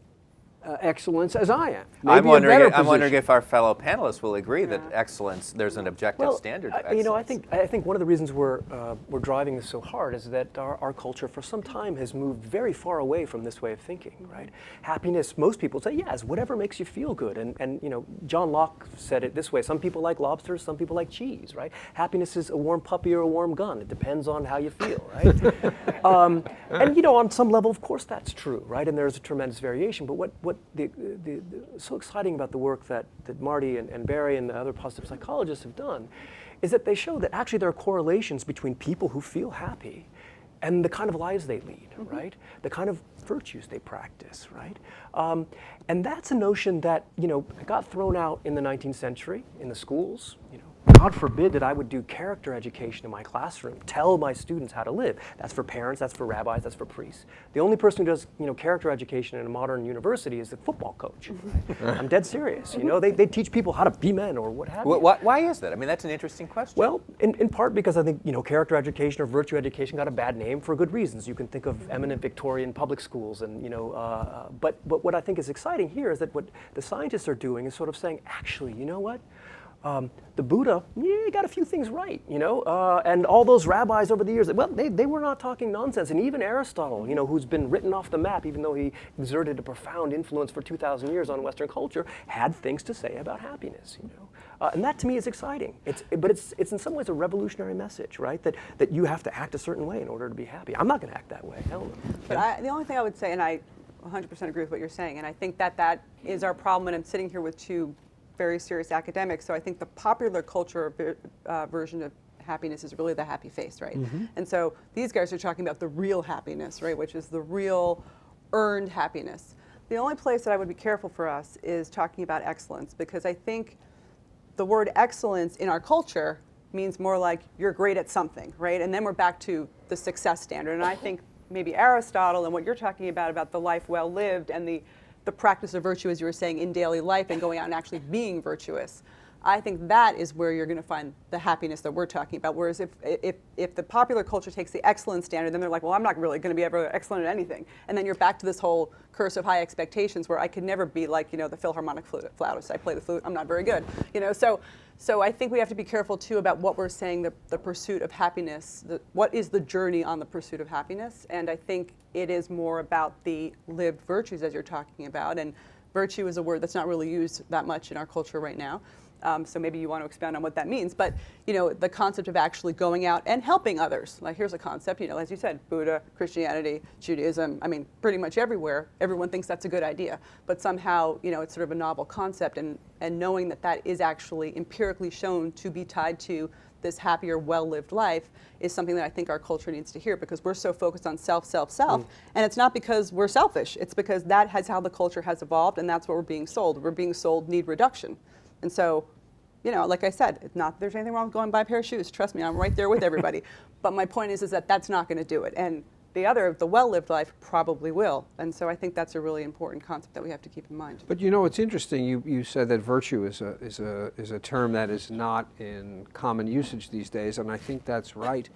excellence as I am. I'm wondering if our fellow panelists will agree that excellence, there's an objective standard of excellence. I think one of the reasons we're driving this so hard is that our culture for some time has moved very far away from this way of thinking, right? Happiness, most people say, yes, whatever makes you feel good. And John Locke said it this way: some people like lobsters, some people like cheese, right? Happiness is a warm puppy or a warm gun. It depends on how you feel, right? And on some level, of course, that's true, right? And there's a tremendous variation. But what the so exciting about the work that Marty and Barry and the other positive psychologists have done is that they show that actually there are correlations between people who feel happy and the kind of lives they lead, right? The kind of virtues they practice, right? And that's a notion that got thrown out in the 19th century in the schools. God forbid that I would do character education in my classroom, tell my students how to live. That's for parents, that's for rabbis, that's for priests. The only person who does character education in a modern university is the football coach. I'm dead serious. They teach people how to be men or what have you. Why is that? I mean, that's an interesting question. Well, in part because I think character education or virtue education got a bad name for good reasons. You can think of eminent Victorian public schools, and but what I think is exciting here is that what the scientists are doing is sort of saying, actually, you know what? The Buddha, he got a few things right, and all those rabbis over the years, well, they were not talking nonsense. And even Aristotle, who's been written off the map, even though he exerted a profound influence for 2,000 years on Western culture, had things to say about happiness, and that to me is exciting. But it's in some ways a revolutionary message, right? That you have to act a certain way in order to be happy. I'm not going to act that way, hell no. But the only thing I would say, and I 100% agree with what you're saying, and I think that is our problem, and I'm sitting here with two very serious academics. So I think the popular culture version of happiness is really the happy face, right? And so these guys are talking about the real happiness, right, which is the real earned happiness. The only place that I would be careful for us is talking about excellence, because I think the word excellence in our culture means more like you're great at something, right? And then we're back to the success standard. And I think maybe Aristotle and what you're talking about the life well lived and the practice of virtue, as you were saying, in daily life and going out and actually being virtuous. I think that is where you're going to find the happiness that we're talking about. Whereas if the popular culture takes the excellence standard, then they're like, well, I'm not really going to be ever excellent at anything. And then you're back to this whole curse of high expectations where I could never be like, the Philharmonic flautist. I play the flute, I'm not very good. So I think we have to be careful too about what we're saying, the pursuit of happiness, what is the journey on the pursuit of happiness. And I think it is more about the lived virtues as you're talking about. And virtue is a word that's not really used that much in our culture right now. So maybe you want to expand on what that means. But, the concept of actually going out and helping others. Like here's a concept, as you said, Buddha, Christianity, Judaism, pretty much everywhere, everyone thinks that's a good idea. But somehow, it's sort of a novel concept. And knowing that is actually empirically shown to be tied to this happier, well-lived life is something that I think our culture needs to hear, because we're so focused on self. And it's not because we're selfish. It's because that is how the culture has evolved, and that's what we're being sold. We're being sold need reduction. And so, like I said, it's not there's anything wrong with going buy a pair of shoes. Trust me, I'm right there with everybody. But my point is that that's not going to do it. And the well-lived life probably will. And so I think that's a really important concept that we have to keep in mind. But it's interesting. You said that virtue is a term that is not in common usage these days, and I think that's right.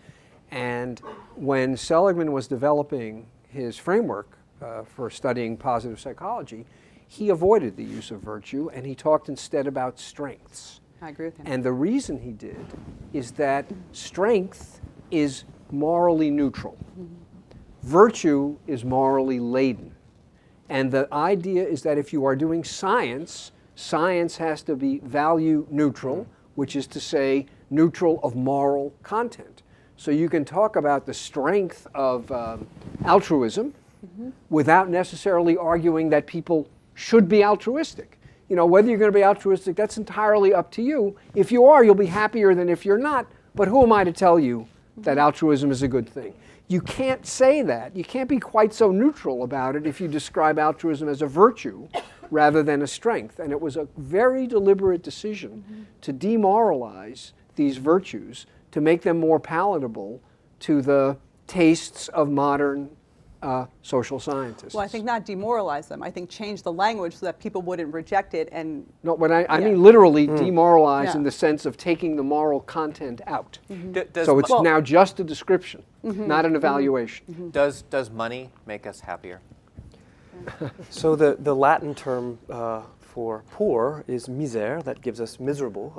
And when Seligman was developing his framework for studying positive psychology, he avoided the use of virtue, and he talked instead about strengths. I agree with him. And the reason he did is that strength is morally neutral. Virtue is morally laden. And the idea is that if you are doing science, science has to be value neutral, which is to say neutral of moral content. So you can talk about the strength of altruism without necessarily arguing that people should be altruistic. Whether you're going to be altruistic, that's entirely up to you. If you are, you'll be happier than if you're not. But who am I to tell you that altruism is a good thing? You can't say that. You can't be quite so neutral about it if you describe altruism as a virtue rather than a strength. And it was a very deliberate decision to demoralize these virtues, to make them more palatable to the tastes of modern social scientists. Well, I think not demoralize them. I think change the language so that people wouldn't reject it and. No, but I Yeah. mean literally demoralize in Yeah. the sense of taking the moral content out. Does So it's mo- now just a description, not an evaluation. does money make us happier? So the Latin term for poor is misere, that gives us miserable,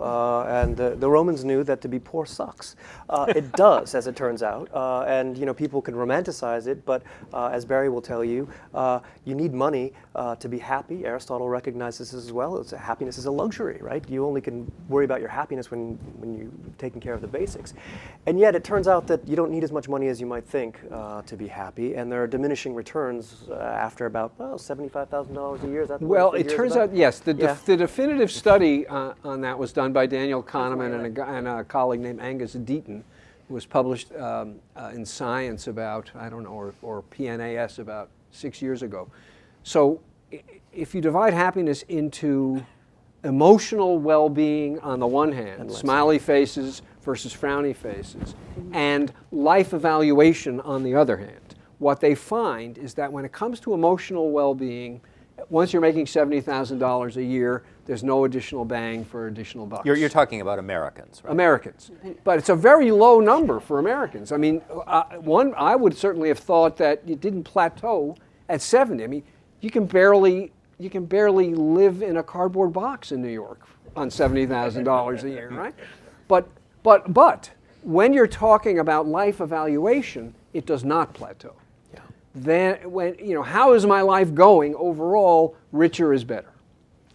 and the Romans knew that to be poor sucks. It does, as it turns out, and people can romanticize it, but as Barry will tell you, you need money to be happy. Aristotle recognizes this as well. Happiness is a luxury, right? You only can worry about your happiness when you've taken care of the basics. And yet it turns out that you don't need as much money as you might think to be happy, and there are diminishing returns after about $75,000 a year. Is that the way Well, the it figure is turns about? out, yes, the Yeah. definitive study on that was done by Daniel Kahneman and a colleague named Angus Deaton. It was published in Science about, I don't know, or PNAS about 6 years ago. So if you divide happiness into emotional well-being on the one hand, smiley faces versus frowny faces, and life evaluation on the other hand, what they find is that when it comes to emotional well-being, once you're making $70,000 a year, there's no additional bang for additional bucks. You're talking about Americans, right? Americans. But it's a very low number for Americans. I mean, I would certainly have thought that it didn't plateau at 70. I mean, you can barely live in a cardboard box in New York on $70,000 a year, right? But when you're talking about life evaluation, it does not plateau. Then how is my life going overall? Richer is better,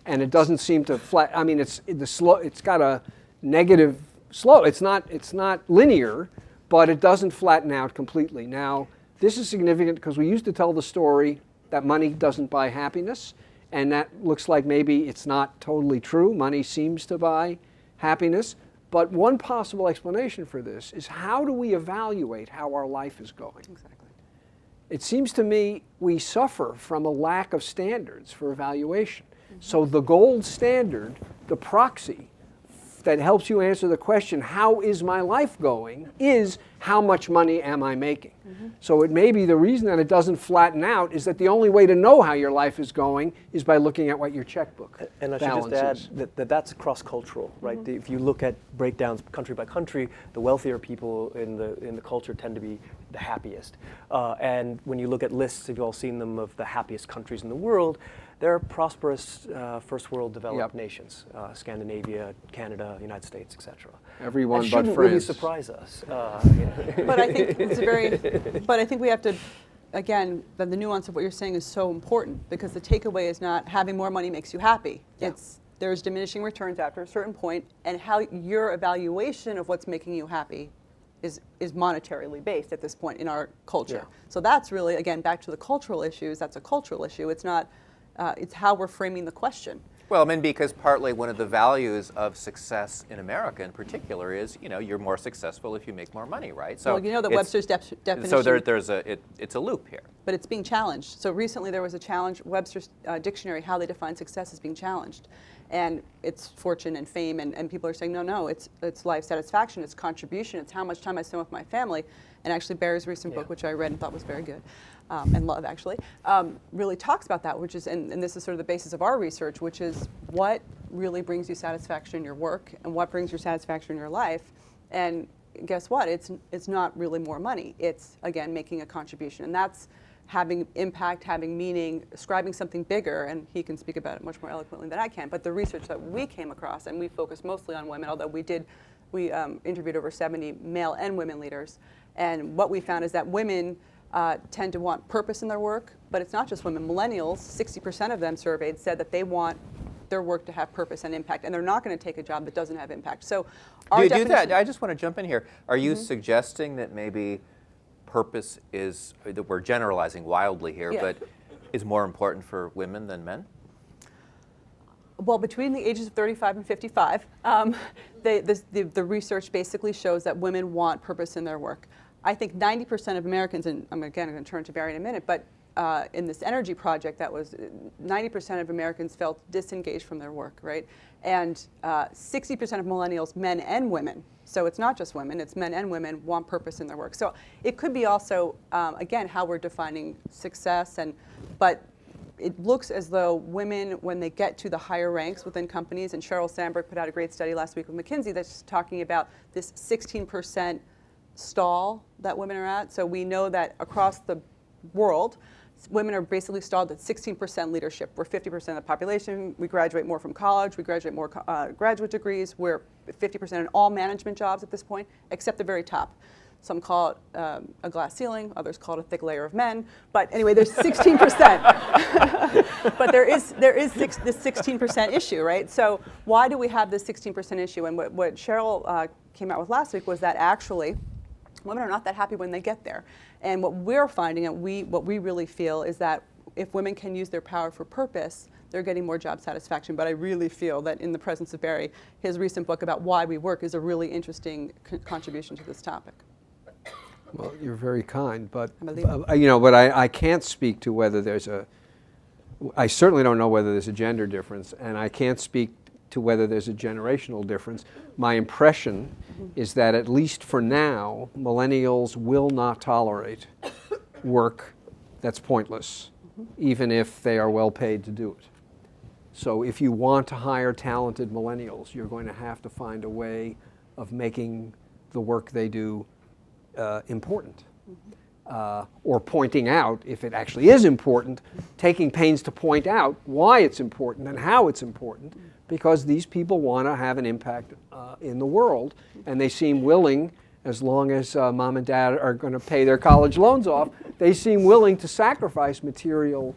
and it doesn't seem to flat. I mean, it's got a negative slope. It's not linear, but it doesn't flatten out completely. Now, this is significant because we used to tell the story that money doesn't buy happiness, and that looks like maybe it's not totally true. Money seems to buy happiness, but one possible explanation for this is how do we evaluate how our life is going? Exactly. It seems to me we suffer from a lack of standards for evaluation. So the gold standard, the proxy that helps you answer the question, how is my life going, is how much money am I making? So it may be the reason that it doesn't flatten out is that the only way to know how your life is going is by looking at what your checkbook And I should balance just is. add that's cross-cultural, right? If you look at breakdowns country by country, the wealthier people in the culture tend to be the happiest. And when you look at lists, if you've all seen them, of the happiest countries in the world, they're prosperous first world developed nations, Scandinavia, Canada, United States, etc. Everyone that but shouldn't really France. surprise us. But I think but I think we have to, again, the nuance of what you're saying is so important, because the takeaway is not having more money makes you happy. There's diminishing returns after a certain point, and how your evaluation of what's making you happy is monetarily based at this point in our culture. So that's really, again, back to the cultural issues. That's a cultural issue. It's not. It's how we're framing the question. Well, I mean, because partly one of the values of success in America in particular is, you're more successful if you make more money, right? So Well, that Webster's definition. So it's a loop here. But it's being challenged. So recently there was a challenge, Webster's dictionary, how they define success is being challenged. And it's fortune and fame, and people are saying, no, it's life satisfaction, it's contribution, it's how much time I spend with my family. And actually Barry's recent book, which I read and thought was very good, and love actually, really talks about that, which is, and this is sort of the basis of our research, which is what really brings you satisfaction in your work and what brings you satisfaction in your life. And guess what? It's not really more money. It's, again, making a contribution. And that's having impact, having meaning, ascribing something bigger, and he can speak about it much more eloquently than I can. But the research that we came across, and we focused mostly on women, although we interviewed over 70 male and women leaders, and what we found is that women tend to want purpose in their work, but it's not just women. Millennials, 60% of them surveyed said that they want their work to have purpose and impact, and they're not going to take a job that doesn't have impact. So our do that. I just want to jump in here. Are you suggesting that maybe purpose is, that we're generalizing wildly here, but is more important for women than men? Well, between the ages of 35 and 55, the research basically shows that women want purpose in their work. I think 90% of Americans, and I'm again going to turn to Barry in a minute, but in this energy project that was 90% of Americans felt disengaged from their work, right? And 60% of millennials, men and women, so it's not just women, it's men and women, want purpose in their work. So it could be also, again, how we're defining success, but it looks as though women, when they get to the higher ranks within companies, and Sheryl Sandberg put out a great study last week with McKinsey that's talking about this 16% stall that women are at. So we know that across the world, women are basically stalled at 16% leadership. We're 50% of the population. We graduate more from college. We graduate more graduate degrees. We're 50% in all management jobs at this point, except the very top. Some call it a glass ceiling. Others call it a thick layer of men. But anyway, there's 16%. But there is this 16% issue, right? So why do we have this 16% issue? And what Sheryl came out with last week was that actually women are not that happy when they get there. And what we're finding, and what we really feel, is that if women can use their power for purpose, they're getting more job satisfaction. But I really feel that in the presence of Barry, his recent book about why we work is a really interesting contribution to this topic. Well, you're very kind, but I I can't speak to whether there's I certainly don't know whether there's a gender difference, and I can't speak to whether there's a generational difference. My impression is that, at least for now, millennials will not tolerate work that's pointless, even if they are well paid to do it. So if you want to hire talented millennials, you're going to have to find a way of making the work they do important. Or pointing out, if it actually is important, taking pains to point out why it's important and how it's important, because these people want to have an impact in the world, and they seem willing, as long as mom and dad are going to pay their college loans off, they seem willing to sacrifice material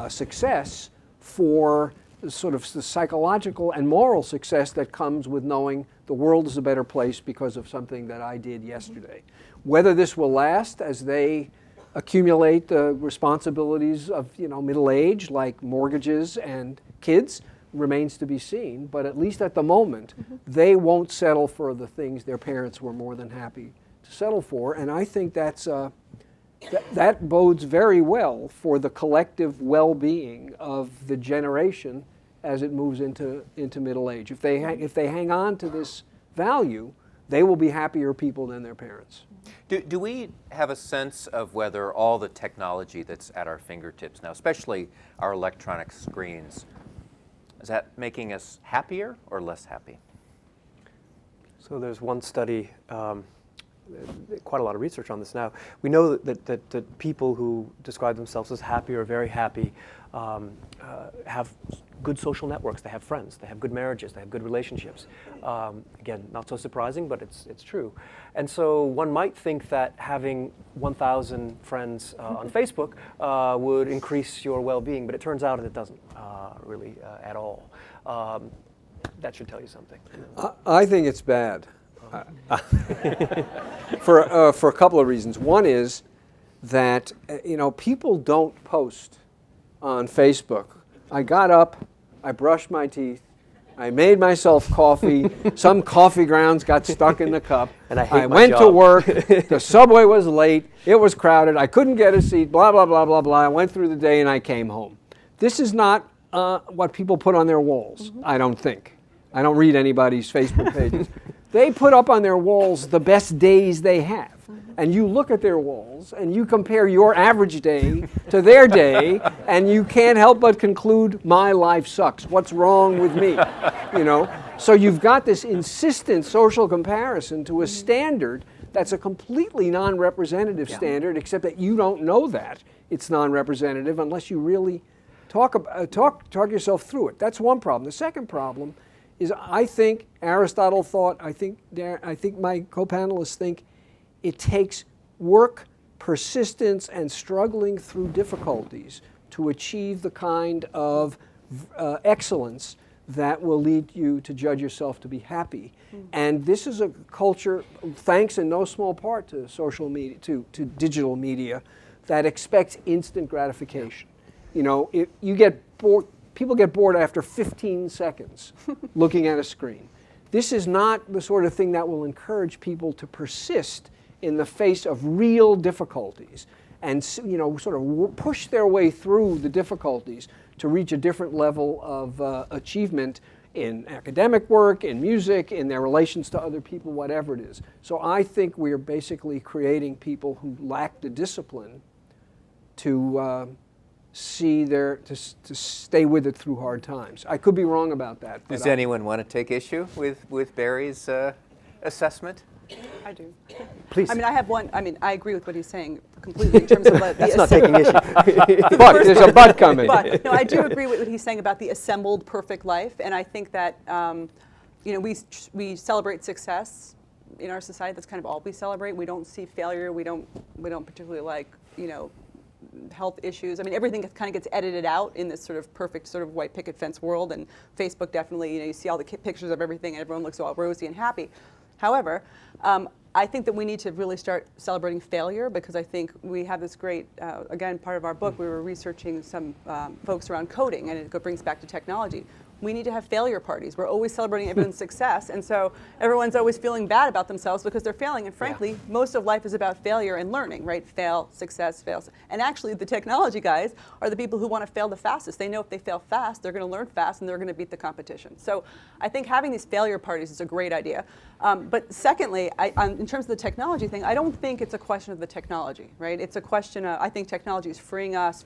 success for sort of the psychological and moral success that comes with knowing the world is a better place because of something that I did yesterday. Whether this will last as they accumulate the responsibilities of middle age, like mortgages and kids, remains to be seen. But at least at the moment, they won't settle for the things their parents were more than happy to settle for. And I think that bodes very well for the collective well-being of the generation as it moves into middle age. If they hang on to this value, they will be happier people than their parents. Do we have a sense of whether all the technology that's at our fingertips now, especially our electronic screens, is that making us happier or less happy? So there's one study, quite a lot of research on this now. We know that people who describe themselves as happy or very happy have good social networks, they have friends, they have good marriages, they have good relationships. Again, not so surprising, but it's true. And so one might think that having 1,000 friends on Facebook would increase your well-being, but it turns out it doesn't really at all. That should tell you something. I think it's bad. For a couple of reasons. One is that people don't post on Facebook. I got up, I brushed my teeth, I made myself coffee, some coffee grounds got stuck in the cup, and I went to work, the subway was late, it was crowded, I couldn't get a seat, blah, blah, blah, blah, blah. I went through the day and I came home. This is not what people put on their walls, I don't think. I don't read anybody's Facebook pages. They put up on their walls the best days they have. And you look at their walls and you compare your average day to their day, and you can't help but conclude, my life sucks. What's wrong with me? So you've got this insistent social comparison to a standard that's a completely non-representative standard, except that you don't know that it's non-representative unless you really talk yourself through it. That's one problem. The second problem is, I think Aristotle thought, I think my co-panelists think, it takes work, persistence, and struggling through difficulties to achieve the kind of excellence that will lead you to judge yourself to be happy. And this is a culture, thanks in no small part to social media, to digital media, that expects instant gratification. If you get bored, people get bored after 15 seconds looking at a screen. This is not the sort of thing that will encourage people to persist in the face of real difficulties. and sort of push their way through the difficulties to reach a different level of achievement in academic work, in music, in their relations to other people, whatever it is. So I think we are basically creating people who lack the discipline to to stay with it through hard times. I could be wrong about that. Does anyone want to take issue with Barry's assessment? I do. Please. I mean, I agree with what he's saying completely in terms of That's not taking issue. But there's a but coming. But no, I do agree with what he's saying about the assembled perfect life, and I think that we celebrate success in our society. That's kind of all we celebrate. We don't see failure. We don't particularly like health issues. I mean, everything kind of gets edited out in this sort of perfect sort of white picket fence world, and Facebook definitely. You see all the pictures of everything, and everyone looks all rosy and happy. However, I think that we need to really start celebrating failure, because I think we have this great, again, part of our book, we were researching some folks around coding, and it brings back to technology. We need to have failure parties. We're always celebrating everyone's success, and so everyone's always feeling bad about themselves because they're failing. And frankly, most of life is about failure and learning, right? Fail, success, fail. And actually, the technology guys are the people who want to fail the fastest. They know if they fail fast, they're going to learn fast, and they're going to beat the competition. So I think having these failure parties is a great idea. But secondly, in terms of the technology thing, I don't think it's a question of the technology, right? It's a question of, I think technology is freeing us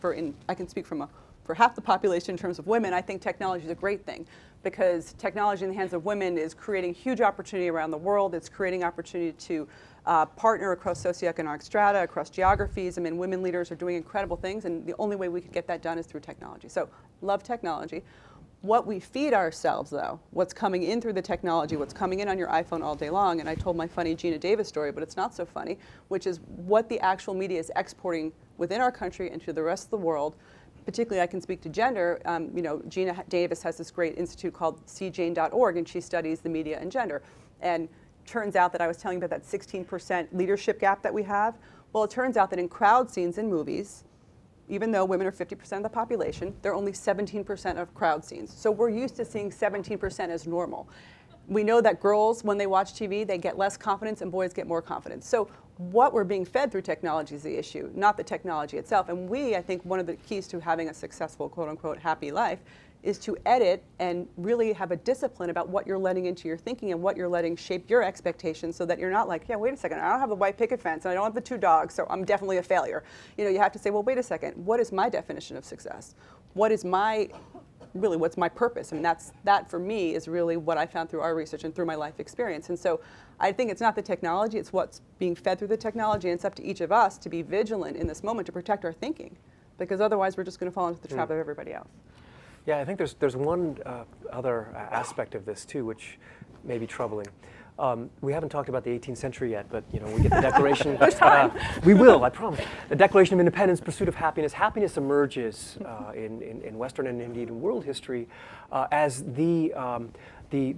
I can speak for half the population in terms of women. I think technology is a great thing, because technology in the hands of women is creating huge opportunity around the world. It's creating opportunity to partner across socioeconomic strata, across geographies. I mean, women leaders are doing incredible things, and the only way we could get that done is through technology. So, love technology. What we feed ourselves, though, what's coming in through the technology, what's coming in on your iPhone all day long, and I told my funny Gina Davis story, but it's not so funny, which is what the actual media is exporting within our country and to the rest of the world. Particularly, I can speak to gender. Gina Davis has this great institute called cjane.org, and she studies the media and gender. And turns out that I was telling you about that 16% leadership gap that we have. Well, it turns out that in crowd scenes in movies, even though women are 50% of the population, they're only 17% of crowd scenes. So we're used to seeing 17% as normal. We know that girls, when they watch TV, they get less confidence, and boys get more confidence. So what we're being fed through technology is the issue, not the technology itself. And I think one of the keys to having a successful, quote unquote, happy life is to edit and really have a discipline about what you're letting into your thinking and what you're letting shape your expectations, so that you're not like, yeah, wait a second, I don't have the white picket fence and I don't have the 2 dogs, so I'm definitely a failure. You have to say, well, wait a second, what is my definition of success? What's my purpose? I mean, that for me is really what I found through our research and through my life experience. And so I think it's not the technology, it's what's being fed through the technology, and it's up to each of us to be vigilant in this moment to protect our thinking, because otherwise we're just going to fall into the trap of everybody else. Yeah, I think there's one other aspect of this too, which may be troubling. We haven't talked about the 18th century yet, but we get the Declaration. There's time. We will, I promise. The Declaration of Independence, pursuit of happiness. Happiness emerges in Western and indeed in world history as the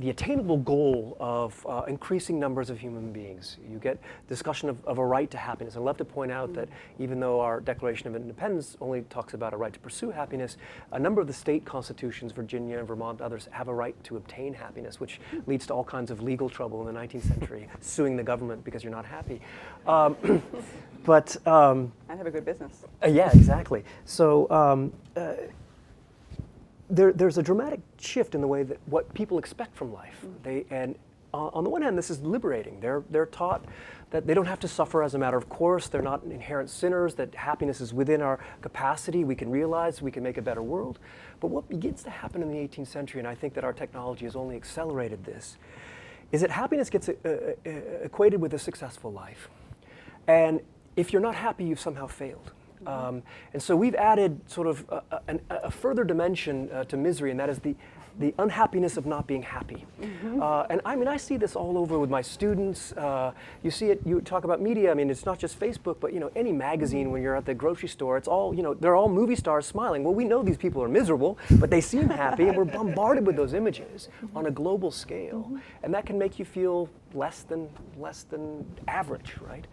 attainable goal of increasing numbers of human beings. You get discussion of a right to happiness. I'd love to point out that even though our Declaration of Independence only talks about a right to pursue happiness, a number of the state constitutions, Virginia and Vermont, others, have a right to obtain happiness, which leads to all kinds of legal trouble in the 19th century, suing the government because you're not happy. But And have a good business. yeah, exactly. So there's a dramatic shift in the way that what people expect from life. On the one hand, this is liberating. They're taught that they don't have to suffer as a matter of course. They're not inherent sinners, that happiness is within our capacity. We can realize we can make a better world. But what begins to happen in the 18th century, and I think that our technology has only accelerated this, is that happiness gets equated with a successful life. And if you're not happy, you've somehow failed. And so we've added sort of a further dimension to misery, and that is the unhappiness of not being happy. And I mean, I see this all over with my students. You see it, you talk about media, I mean, it's not just Facebook, but any magazine when you're at the grocery store, it's all, they're all movie stars smiling. Well, we know these people are miserable, but they seem happy, and we're bombarded with those images on a global scale. And that can make you feel less than average, right?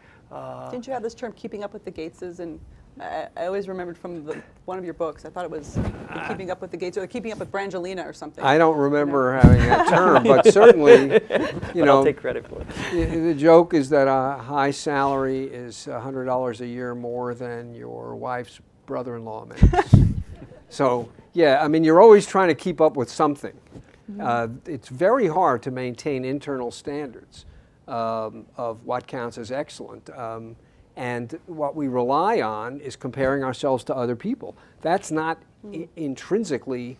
Didn't you have this term, keeping up with the Gateses, and I always remembered from one of your books. I thought it was the Keeping Up with the Gates or the Keeping Up with Brangelina or something. I don't remember having that term, but certainly, you know, I'll take credit for it. the joke is that a high salary is $100 a year more than your wife's brother-in-law makes. So, yeah, I mean, you're always trying to keep up with something. It's very hard to maintain internal standards of what counts as excellent. And what we rely on is comparing ourselves to other people. That's not intrinsically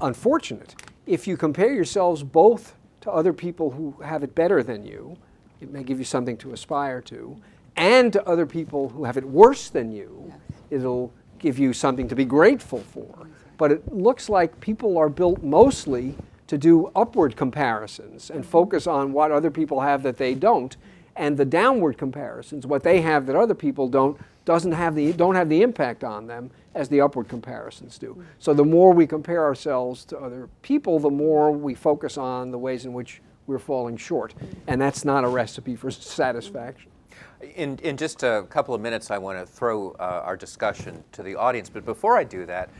unfortunate. If you compare yourselves both to other people who have it better than you, it may give you something to aspire to, and to other people who have it worse than you, it'll give you something to be grateful for. But it looks like people are built mostly to do upward comparisons and focus on what other people have that they don't. And the downward comparisons, what they have that other people don't have the impact on them as the upward comparisons do. So the more we compare ourselves to other people, the more we focus on the ways in which we're falling short. And that's not a recipe for satisfaction. In just a couple of minutes, I want to throw our discussion to the audience. But before I do that,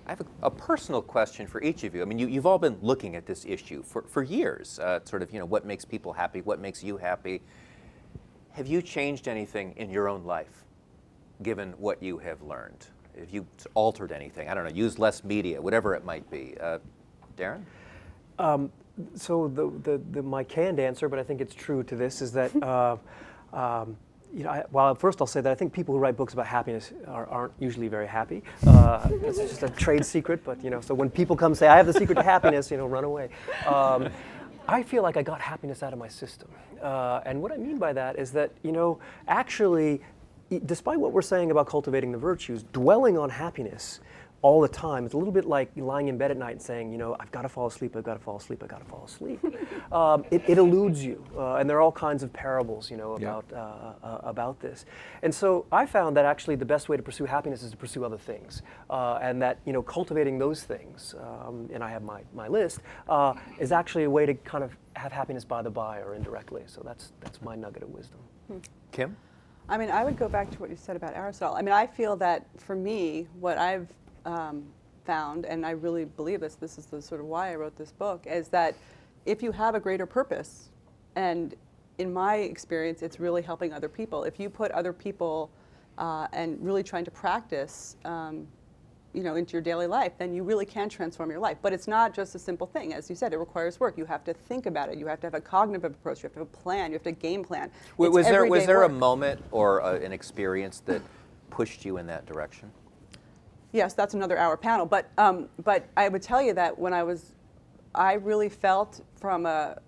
I have a personal question for each of you. I mean, you've all been looking at this issue for years, sort of, you know, what makes people happy, what makes you happy. Have you changed anything in your own life, given what you have learned? Have you altered anything? I don't know, used less media, whatever it might be. Darrin? So my canned answer, but I think it's true to this, is that you know, well, first I'll say that I think people who write books about happiness aren't usually very happy. It's just a trade secret, but you know, so when people come say, I have the secret to happiness, you know, run away. I feel like I got happiness out of my system. And what I mean by that is that, you know, actually, despite what we're saying about cultivating the virtues, dwelling on happiness all the time, it's a little bit like lying in bed at night and saying, you know, I've got to fall asleep, I've got to fall asleep, I've got to fall asleep. It eludes you, and there are all kinds of parables, you know, about this. And so I found that actually the best way to pursue happiness is to pursue other things, and that, you know, cultivating those things, and I have my list, is actually a way to kind of have happiness by the by or indirectly. So that's my nugget of wisdom. Kim? I mean, I would go back to what you said about Aristotle. I mean, I feel that for me, what I've found, and I really believe this is the sort of why I wrote this book, is that if you have a greater purpose, and in my experience, it's really helping other people. If you put other people and really trying to practice, you know, into your daily life, then you really can transform your life. But it's not just a simple thing. As you said, it requires work. You have to think about it. You have to have a cognitive approach. You have to have a plan. You have to game plan. Was there a moment or an experience that pushed you in that direction? Yes, that's another hour panel. But I would tell you that when I really felt from a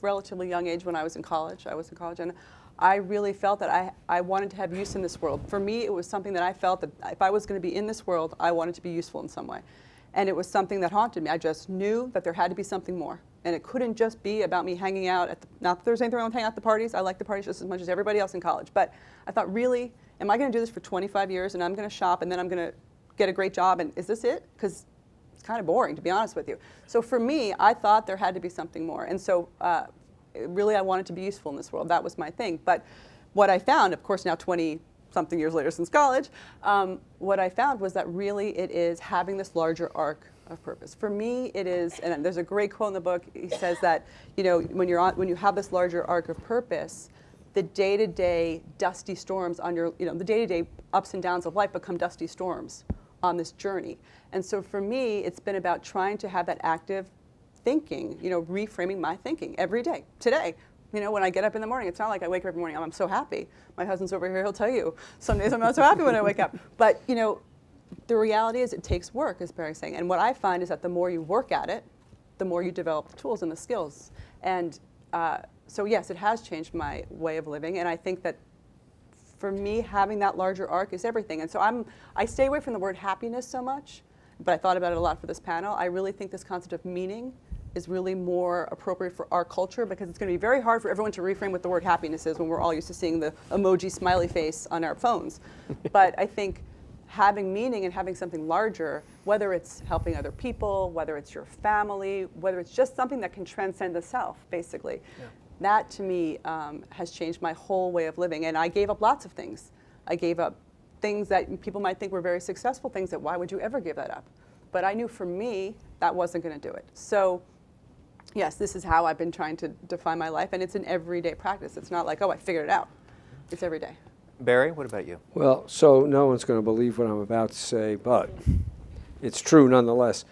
relatively young age when I was in college, and I really felt that I wanted to have use in this world. For me, it was something that I felt that if I was going to be in this world, I wanted to be useful in some way. And it was something that haunted me. I just knew that there had to be something more. And it couldn't just be about me hanging out at not that there's anything wrong with hanging out at the parties. I like the parties just as much as everybody else in college. But I thought, really, am I going to do this for 25 years and I'm going to shop and then I'm going to get a great job and is this it? Because it's kind of boring, to be honest with you. So for me, I thought there had to be something more. And so really I wanted to be useful in this world. That was my thing. But what I found, of course, now 20-something years later since college, what I found was that really it is having this larger arc of purpose. For me, it is, and there's a great quote in the book. He says that, you know, when you have this larger arc of purpose, the day-to-day dusty storms on your, you know, the day-to-day ups and downs of life become dusty storms on this journey. And so for me, it's been about trying to have that active thinking, you know, reframing my thinking every day. Today, you know, when I get up in the morning, it's not like I wake up every morning, I'm so happy. My husband's over here, he'll tell you, some days I'm not so happy when I wake up. But, you know, the reality is it takes work, as Barry's saying. And what I find is that the more you work at it, the more you develop the tools and the skills. And so yes, it has changed my way of living. And I think that for me, having that larger arc is everything. And so I stay away from the word happiness so much, but I thought about it a lot for this panel. I really think this concept of meaning is really more appropriate for our culture because it's going to be very hard for everyone to reframe what the word happiness is when we're all used to seeing the emoji smiley face on our phones. But I think having meaning and having something larger, whether it's helping other people, whether it's your family, whether it's just something that can transcend the self, basically, That to me has changed my whole way of living. And I gave up lots of things. I gave up things that people might think were very successful things that why would you ever give that up? But I knew for me that wasn't going to do it. So yes, this is how I've been trying to define my life, and it's an everyday practice. It's not like, oh, I figured it out. It's every day. Barry, what about you? Well, so no one's going to believe what I'm about to say, but it's true nonetheless.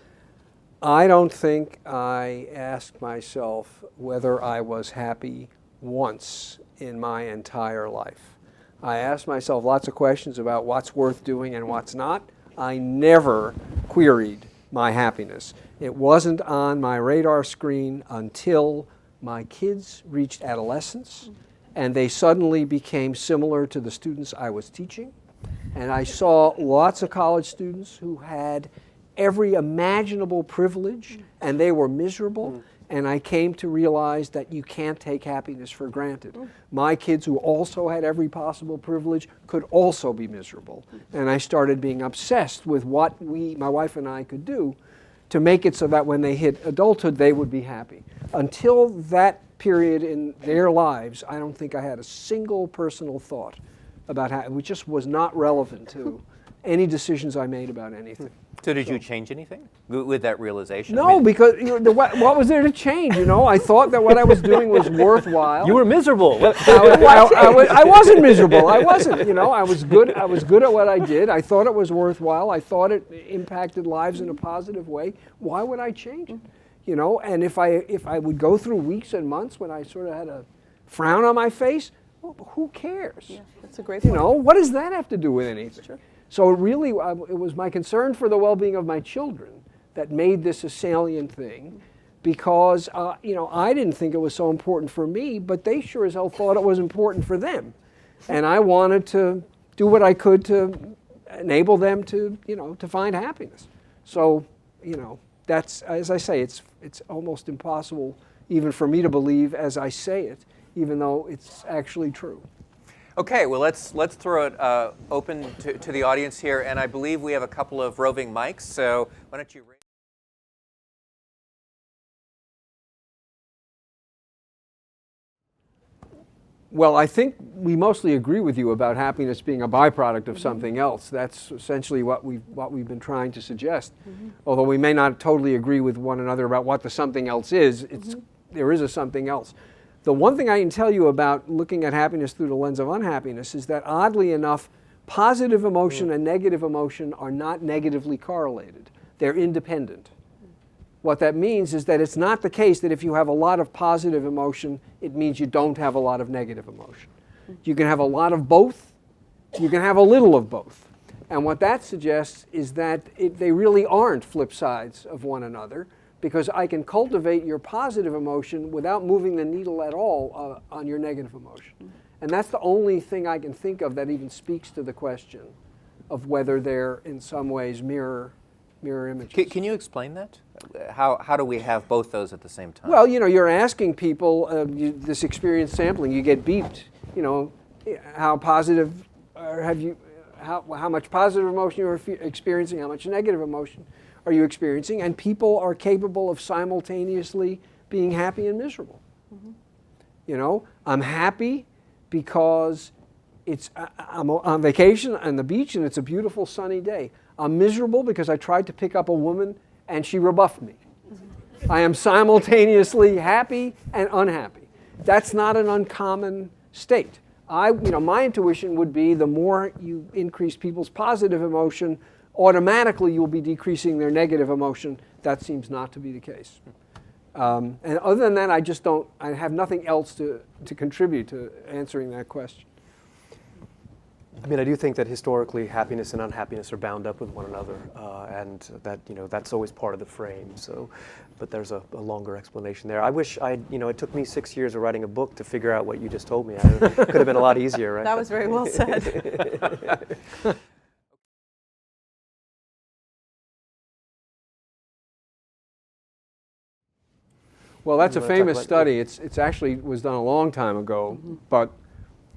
I don't think I asked myself whether I was happy once in my entire life. I asked myself lots of questions about what's worth doing and what's not. I never queried my happiness. It wasn't on my radar screen until my kids reached adolescence, and they suddenly became similar to the students I was teaching. And I saw lots of college students who had every imaginable privilege, and they were miserable. And I came to realize that you can't take happiness for granted. My kids, who also had every possible privilege, could also be miserable. And I started being obsessed with what my wife and I could do to make it so that when they hit adulthood, they would be happy. Until that period in their lives, I don't think I had a single personal thought about how it just was not relevant to any decisions I made about anything. So did you change anything with that realization? No, because what was there to change? I thought that what I was doing was worthwhile. You were miserable. I wasn't miserable. I wasn't. I was good. I was good at what I did. I thought it was worthwhile. I thought it impacted lives in a positive way. Why would I change it? And if I would go through weeks and months when I sort of had a frown on my face, well, who cares? Yeah, that's a great point. What does that have to do with anything? Sure. So really, it was my concern for the well-being of my children that made this a salient thing, because I didn't think it was so important for me, but they sure as hell thought it was important for them, and I wanted to do what I could to enable them to to find happiness. So that's, as I say, it's almost impossible even for me to believe as I say it, even though it's actually true. Okay, well, let's throw it open to the audience here, and I believe we have a couple of roving mics, so why don't you raise... Well, I think we mostly agree with you about happiness being a byproduct of something else. That's essentially what we've been trying to suggest. Although we may not totally agree with one another about what the something else is, there is a something else. The one thing I can tell you about looking at happiness through the lens of unhappiness is that, oddly enough, positive emotion and negative emotion are not negatively correlated. They're independent. What that means is that it's not the case that if you have a lot of positive emotion, it means you don't have a lot of negative emotion. You can have a lot of both. You can have a little of both. And what that suggests is that they really aren't flip sides of one another, because I can cultivate your positive emotion without moving the needle at all on your negative emotion. And that's the only thing I can think of that even speaks to the question of whether they're in some ways mirror images. Can you explain that? How do we have both those at the same time? Well, you're asking people this experience sampling. You get beeped. How positive have you? How much positive emotion you're experiencing? How much negative emotion are you experiencing? And people are capable of simultaneously being happy and miserable. I'm happy because I'm on vacation on the beach and it's a beautiful sunny day. I'm miserable because I tried to pick up a woman and she rebuffed me. I am simultaneously happy and unhappy. That's not an uncommon state. My intuition would be the more you increase people's positive emotion, automatically you'll be decreasing their negative emotion. That seems not to be the case. And other than that, I have nothing else to contribute to answering that question. I mean, I do think that historically happiness and unhappiness are bound up with one another, and that that's always part of the frame. So, but there's a longer explanation there. I wish it took me 6 years of writing a book to figure out what you just told me. It could have been a lot easier, right? That was very well said. Well, that's a famous study. It's actually was done a long time ago, and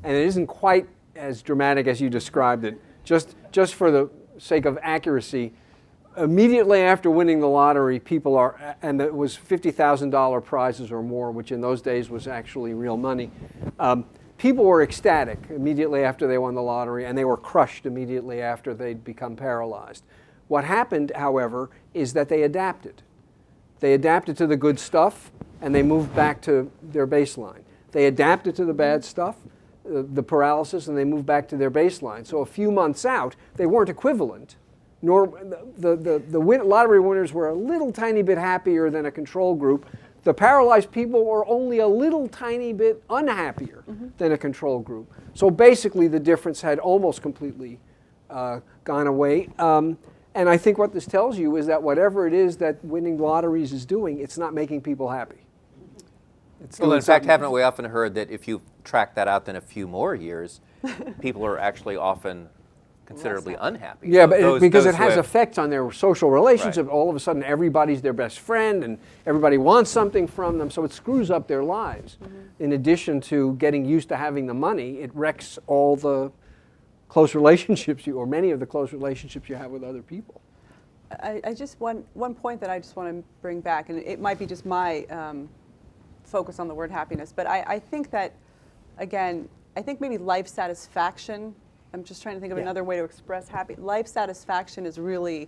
it isn't quite as dramatic as you described it. Just for the sake of accuracy, immediately after winning the lottery, people are, and it was $50,000 prizes or more, which in those days was actually real money. People were ecstatic immediately after they won the lottery, and they were crushed immediately after they'd become paralyzed. What happened, however, is that they adapted. They adapted to the good stuff, and they moved back to their baseline. They adapted to the bad stuff, the paralysis, and they moved back to their baseline. So a few months out, they weren't equivalent, nor the lottery winners were a little tiny bit happier than a control group. The paralyzed people were only a little tiny bit unhappier than a control group. So basically the difference had almost completely gone away. And I think what this tells you is that whatever it is that winning lotteries is doing, it's not making people happy. Well, in fact, haven't we often heard that if you track that out then a few more years, people are actually often considerably unhappy? Yeah, but because those it has who effects on their social relationship. Right. All of a sudden, everybody's their best friend, and everybody wants something from them, so it screws up their lives. In addition to getting used to having the money, it wrecks all the close relationships or many of the close relationships you have with other people. I just, one point that I just want to bring back, and it might be just my focus on the word happiness, but I think that, again, I think maybe life satisfaction, I'm just trying to think of another way to express happy. Life satisfaction is really,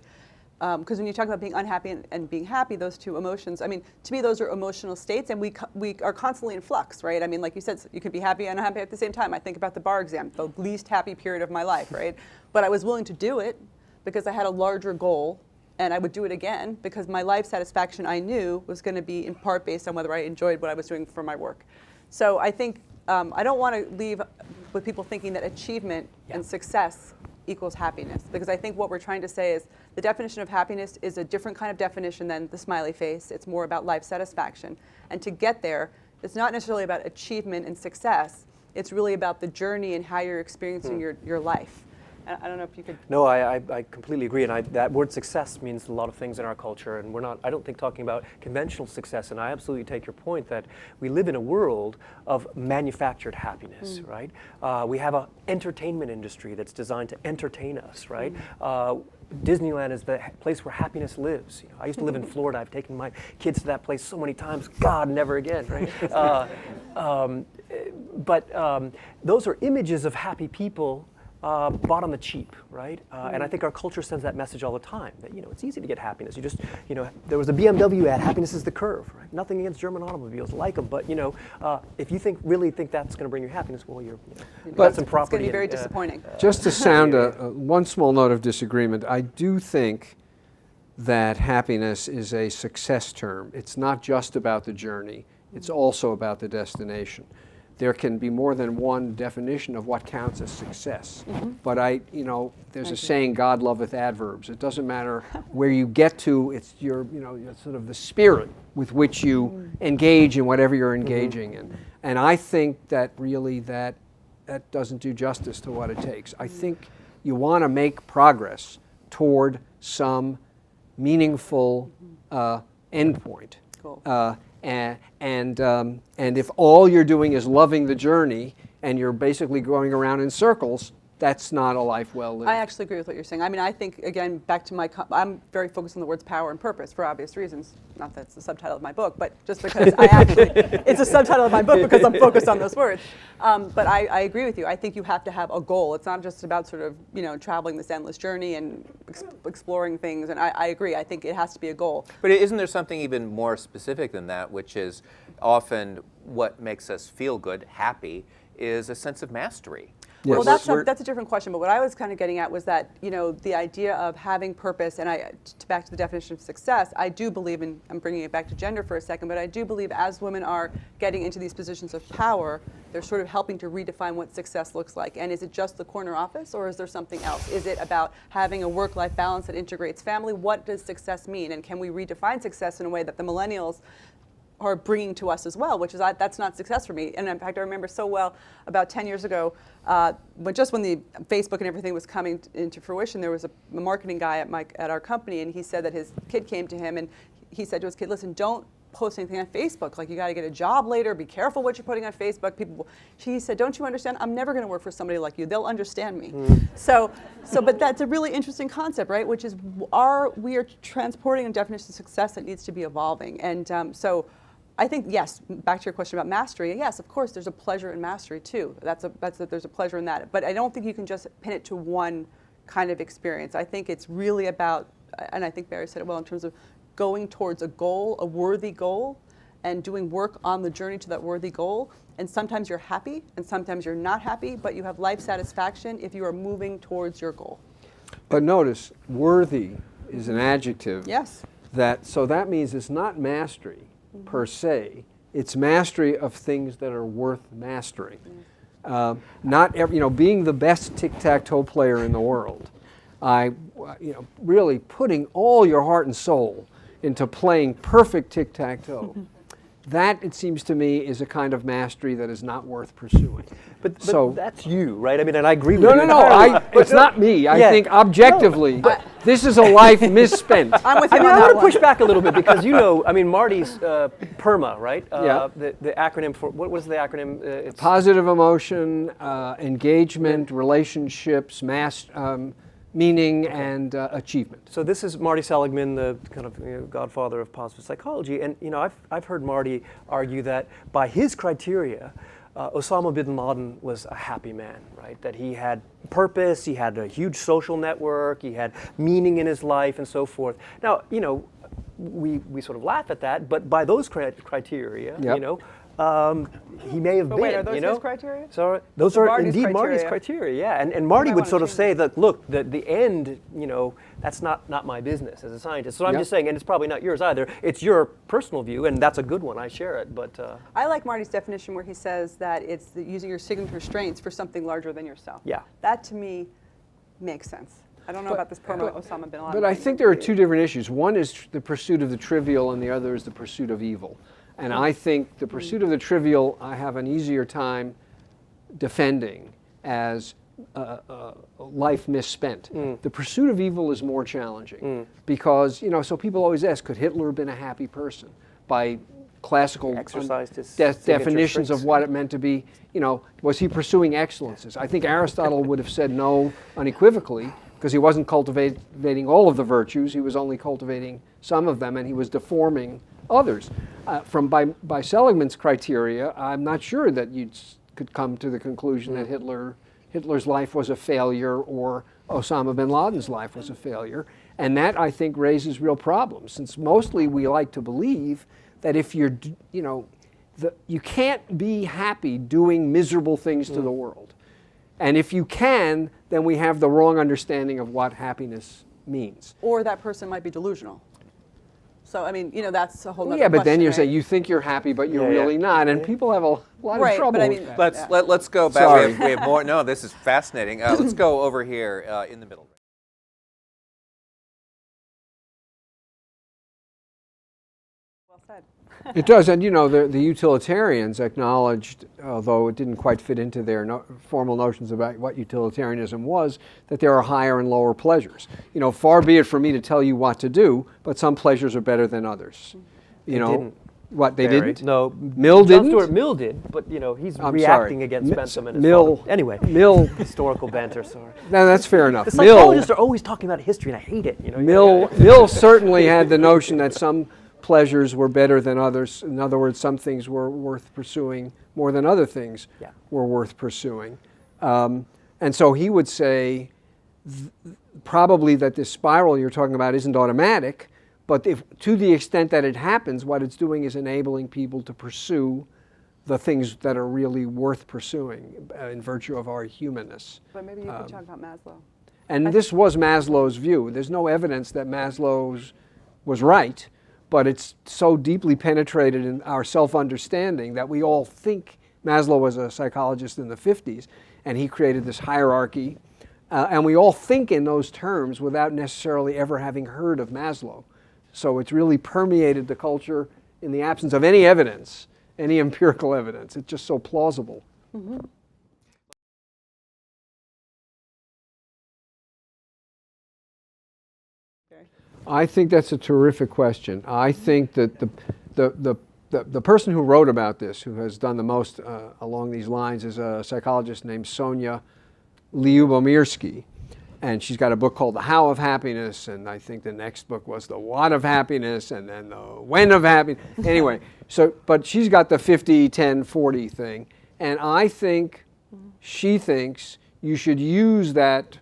because when you talk about being unhappy and being happy, those two emotions, I mean, to me, those are emotional states, and we are constantly in flux, right? I mean, like you said, you can be happy and unhappy at the same time. I think about the bar exam, the least happy period of my life, right? But I was willing to do it because I had a larger goal, and I would do it again because my life satisfaction, I knew, was going to be in part based on whether I enjoyed what I was doing for my work. So I think I don't want to leave with people thinking that achievement and success equals happiness, because I think what we're trying to say is the definition of happiness is a different kind of definition than the smiley face. It's more about life satisfaction. And to get there, it's not necessarily about achievement and success. It's really about the journey and how you're experiencing your life. I don't know if you could. No, I completely agree, and that word success means a lot of things in our culture, and we're not, I don't think, talking about conventional success, and I absolutely take your point that we live in a world of manufactured happiness, right? We have an entertainment industry that's designed to entertain us, right? Disneyland is the place where happiness lives. You know, I used to live in Florida. I've taken my kids to that place so many times. God, never again, right? But those are images of happy people bought on the cheap, right? And I think our culture sends that message all the time, that, you know, it's easy to get happiness. You just, you know, there was a BMW ad, happiness is the curve, right? Nothing against German automobiles, like them, but, you know, if you really think that's going to bring you happiness, well, you've got some property. It's going to be very disappointing. Just to sound one small note of disagreement, I do think that happiness is a success term. It's not just about the journey. It's also about the destination. There can be more than one definition of what counts as success. But there's a saying, God loveth adverbs. It doesn't matter where you get to, it's it's sort of the spirit with which you engage in whatever you're engaging in. And I think that really that doesn't do justice to what it takes. I think you want to make progress toward some meaningful endpoint. Cool. And if all you're doing is loving the journey and you're basically going around in circles, that's not a life well lived. I actually agree with what you're saying. I mean, I think, again, back to I'm very focused on the words power and purpose for obvious reasons. Not that it's the subtitle of my book, but just because it's a subtitle of my book because I'm focused on those words. But I agree with you. I think you have to have a goal. It's not just about sort of, traveling this endless journey and exploring things. And I agree. I think it has to be a goal. But isn't there something even more specific than that, which is often what makes us feel good, happy, is a sense of mastery? Well, that's a different question. But what I was kind of getting at was that, the idea of having purpose, and back to the definition of success, I do believe, and I'm bringing it back to gender for a second, but I do believe as women are getting into these positions of power, they're sort of helping to redefine what success looks like. And is it just the corner office, or is there something else? Is it about having a work-life balance that integrates family? What does success mean? And can we redefine success in a way that the millennials are bringing to us as well, which is that's not success for me. And in fact, I remember so well about 10 years ago, when the Facebook and everything was coming into fruition, there was a marketing guy at our company, and he said that his kid came to him, and he said to his kid, listen, don't post anything on Facebook. Like, you got to get a job later. Be careful what you're putting on Facebook. She said, don't you understand? I'm never going to work for somebody like you. They'll understand me. But that's a really interesting concept, right? Which is we are transporting a definition of success that needs to be evolving. And so I think, yes, back to your question about mastery, yes, of course, there's a pleasure in mastery too. There's a pleasure in that. But I don't think you can just pin it to one kind of experience. I think it's really about, and I think Barry said it well, in terms of going towards a goal, a worthy goal, and doing work on the journey to that worthy goal. And sometimes you're happy, and sometimes you're not happy, but you have life satisfaction if you are moving towards your goal. But notice, worthy is an adjective. Yes. So that means it's not mastery per se. It's mastery of things that are worth mastering. Being the best tic-tac-toe player in the world, really putting all your heart and soul into playing perfect tic-tac-toe. That, it seems to me, is a kind of mastery that is not worth pursuing. But that's you, right? I mean, and I agree with you. No, it's not me. I think objectively, this is a life misspent. I'm with you I on that want to one. push back a little bit because Marty's PERMA, right? The acronym for, what was the acronym? It's positive emotion, engagement, relationships, meaning, and achievement. So this is Marty Seligman, the kind of godfather of positive psychology, and I've heard Marty argue that by his criteria, Osama bin Laden was a happy man, right? That he had purpose, he had a huge social network, he had meaning in his life, and so forth. Now, we sort of laugh at that, but by those criteria, he may have been. Wait, are those his criteria? So those are Marty's indeed Marty's criteria, yeah. And Marty would sort of say that, look, the end, that's not my business as a scientist. So I'm just saying, and it's probably not yours either. It's your personal view, and that's a good one. I share it, but I like Marty's definition where he says that it's using your signature strengths for something larger than yourself. Yeah. That to me makes sense. I don't know about this Osama bin Laden. But I think there are two different issues. One is the pursuit of the trivial, and the other is the pursuit of evil. And I think the pursuit of the trivial, I have an easier time defending as life misspent. The pursuit of evil is more challenging because, so people always ask, could Hitler have been a happy person? By classical definitions of what it meant to be, was he pursuing excellences? I think Aristotle would have said no unequivocally, because he wasn't cultivating all of the virtues, he was only cultivating some of them, and he was deforming others. By Seligman's criteria, I'm not sure that you could come to the conclusion that Hitler's life was a failure or Osama bin Laden's life was a failure. And that, I think, raises real problems, since mostly we like to believe that if you're, you can't be happy doing miserable things to the world. And if you can, then we have the wrong understanding of what happiness means. Or that person might be delusional. So, I mean, that's a whole other question. Yeah, but then you're right? saying you think you're happy, but you're really not. And people have a lot of trouble with that. Let's go back. Sorry. We have more. No, this is fascinating. Let's go over here in the middle. Well said. It does, and the utilitarians acknowledged, although it didn't quite fit into their formal notions about what utilitarianism was, that there are higher and lower pleasures. Far be it from me to tell you what to do, but some pleasures are better than others. Didn't. What, they didn't? No. Mill didn't? John Stuart Mill did, but he's reacting against Bentham and his Mill. father. Anyway, Mill. Historical banter, sorry. No, that's fair enough. The psychologists are always talking about history, and I hate it. Mill certainly had the notion that some pleasures were better than others. In other words, some things were worth pursuing more than other things were worth pursuing. And so he would say probably that this spiral you're talking about isn't automatic, but to the extent that it happens, what it's doing is enabling people to pursue the things that are really worth pursuing in virtue of our humanness. But maybe you could talk about Maslow. And this was Maslow's view. There's no evidence that Maslow's was right, but it's so deeply penetrated in our self-understanding that we all think Maslow was a psychologist in the 50s, and he created this hierarchy, and we all think in those terms without necessarily ever having heard of Maslow. So it's really permeated the culture in the absence of any evidence, any empirical evidence. It's just so plausible. Mm-hmm. I think that's a terrific question. I think that the person who wrote about this, who has done the most along these lines, is a psychologist named Sonia Lyubomirsky. And she's got a book called The How of Happiness, and I think the next book was The What of Happiness, and then The When of Happiness. Anyway, but she's got the 50, 10, 40 thing. And I think she thinks you should use that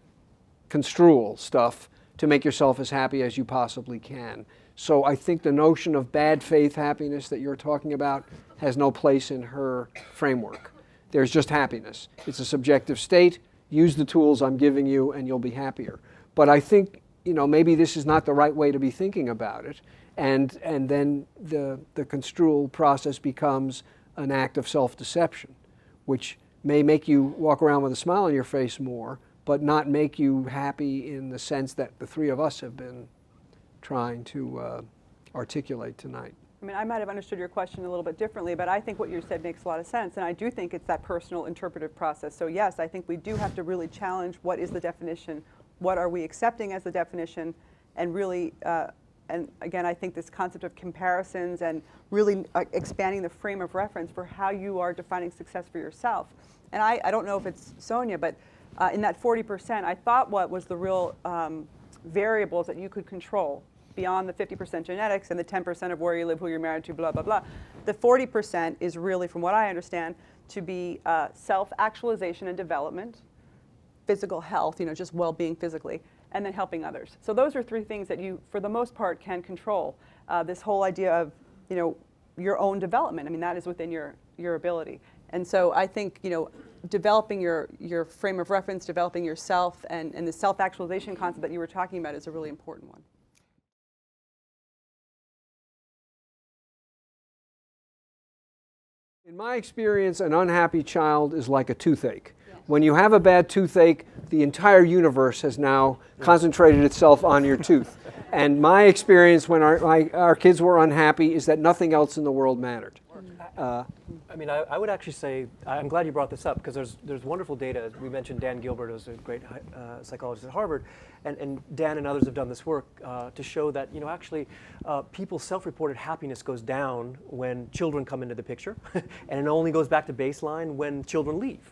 construal stuff to make yourself as happy as you possibly can. So I think the notion of bad faith happiness that you're talking about has no place in her framework. There's just happiness. It's a subjective state. Use the tools I'm giving you and you'll be happier. But I think, maybe this is not the right way to be thinking about it. And then the construal process becomes an act of self-deception, which may make you walk around with a smile on your face more, but not make you happy in the sense that the three of us have been trying to articulate tonight. I mean, I might have understood your question a little bit differently, but I think what you said makes a lot of sense, and I do think it's that personal interpretive process. So yes, I think we do have to really challenge what is the definition, what are we accepting as the definition, and really, and again, I think this concept of comparisons and really expanding the frame of reference for how you are defining success for yourself. And I don't know if it's Sonia, but in that 40%, I thought what was the real variables that you could control beyond the 50% genetics and the 10% of where you live, who you're married to, blah, blah, blah. The 40% is really, from what I understand, to be self-actualization and development, physical health, just well-being physically, and then helping others. So those are three things that you, for the most part, can control. This whole idea of, your own development, I mean, that is within your ability. And so I think, developing your frame of reference, developing yourself, and the self-actualization concept that you were talking about is a really important one. In my experience, an unhappy child is like a toothache. Yeah. When you have a bad toothache, the entire universe has now concentrated itself on your tooth. And my experience when our kids were unhappy is that nothing else in the world mattered. I mean, I would actually say, I'm glad you brought this up, because there's wonderful data. We mentioned Dan Gilbert, who's a great psychologist at Harvard, and Dan and others have done this work to show that, actually people's self-reported happiness goes down when children come into the picture, and it only goes back to baseline when children leave.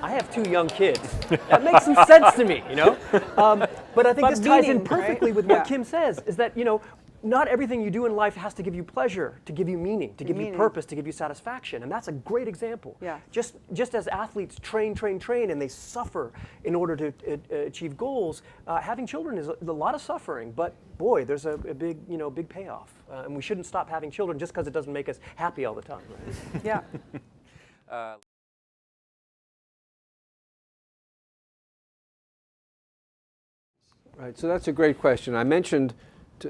I have 2 young kids. That makes some sense to me, But I think this ties in perfectly with what Kim says, is that, not everything you do in life has to give you pleasure, to give you meaning, to give you purpose, to give you satisfaction. And that's a great example. Yeah. Just as athletes train, and they suffer in order to achieve goals, having children is a lot of suffering, but boy, there's a big, big payoff. And we shouldn't stop having children just because it doesn't make us happy all the time. Right? Yeah. Right, so that's a great question. I mentioned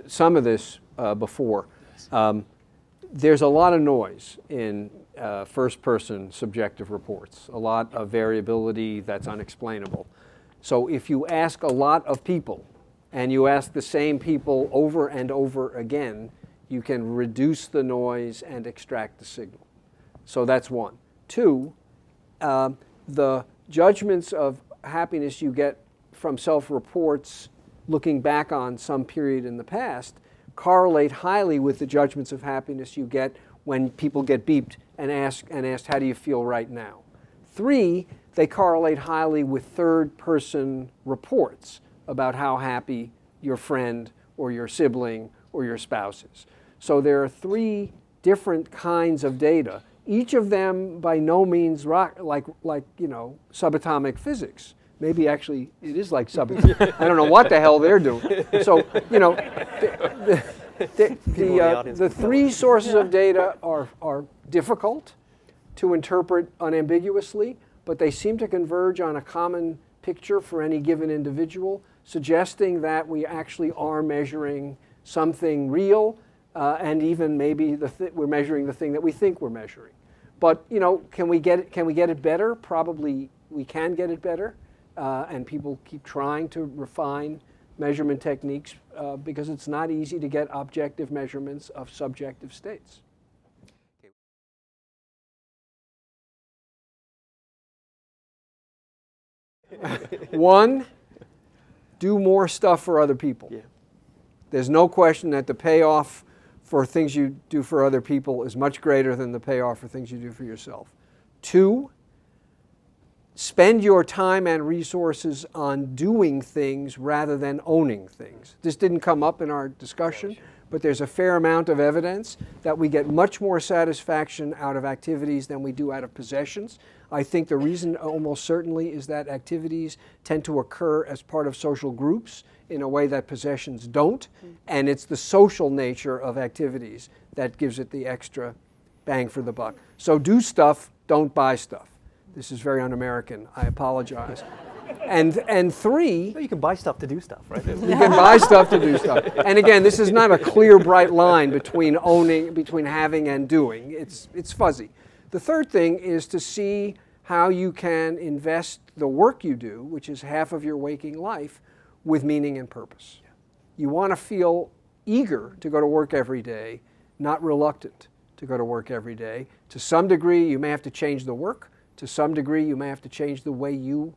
some of this before. There's a lot of noise in first-person subjective reports, a lot of variability that's unexplainable. So if you ask a lot of people, and you ask the same people over and over again, you can reduce the noise and extract the signal. So that's one. 2, the judgments of happiness you get from self-reports looking back on some period in the past correlate highly with the judgments of happiness you get when people get beeped and asked, how do you feel right now? 3, they correlate highly with third-person reports about how happy your friend or your sibling or your spouse is. So there are 3 different kinds of data, each of them by no means like subatomic physics. Maybe actually it is like subatomic. I don't know what the hell they're doing. So, the 3 sources of data are difficult to interpret unambiguously, but they seem to converge on a common picture for any given individual, suggesting that we actually are measuring something real, and even maybe we're measuring the thing that we think we're measuring. But can we get it better? Probably we can get it better. And people keep trying to refine measurement techniques because it's not easy to get objective measurements of subjective states. 1, do more stuff for other people. Yeah. There's no question that the payoff for things you do for other people is much greater than the payoff for things you do for yourself. 2, spend your time and resources on doing things rather than owning things. This didn't come up in our discussion, but there's a fair amount of evidence that we get much more satisfaction out of activities than we do out of possessions. I think the reason almost certainly is that activities tend to occur as part of social groups in a way that possessions don't, and it's the social nature of activities that gives it the extra bang for the buck. So do stuff, don't buy stuff. This is very un-American, I apologize. And 3, You can buy stuff to do stuff, right? you can buy stuff to do stuff. And again, this is not a clear, bright line between having and doing. It's fuzzy. The third thing is to see how you can invest the work you do, which is half of your waking life, with meaning and purpose. You want to feel eager to go to work every day, not reluctant to go to work every day. To some degree, you may have to change the work. To some degree, you may have to change the way you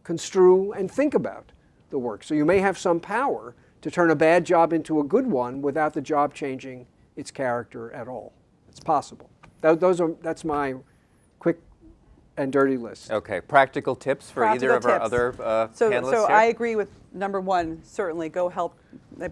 construe and think about the work. So you may have some power to turn a bad job into a good one without the job changing its character at all. It's possible. That's my quick and dirty list. Okay, practical tips for either of our other panelists So here? I agree with number 1, certainly go help,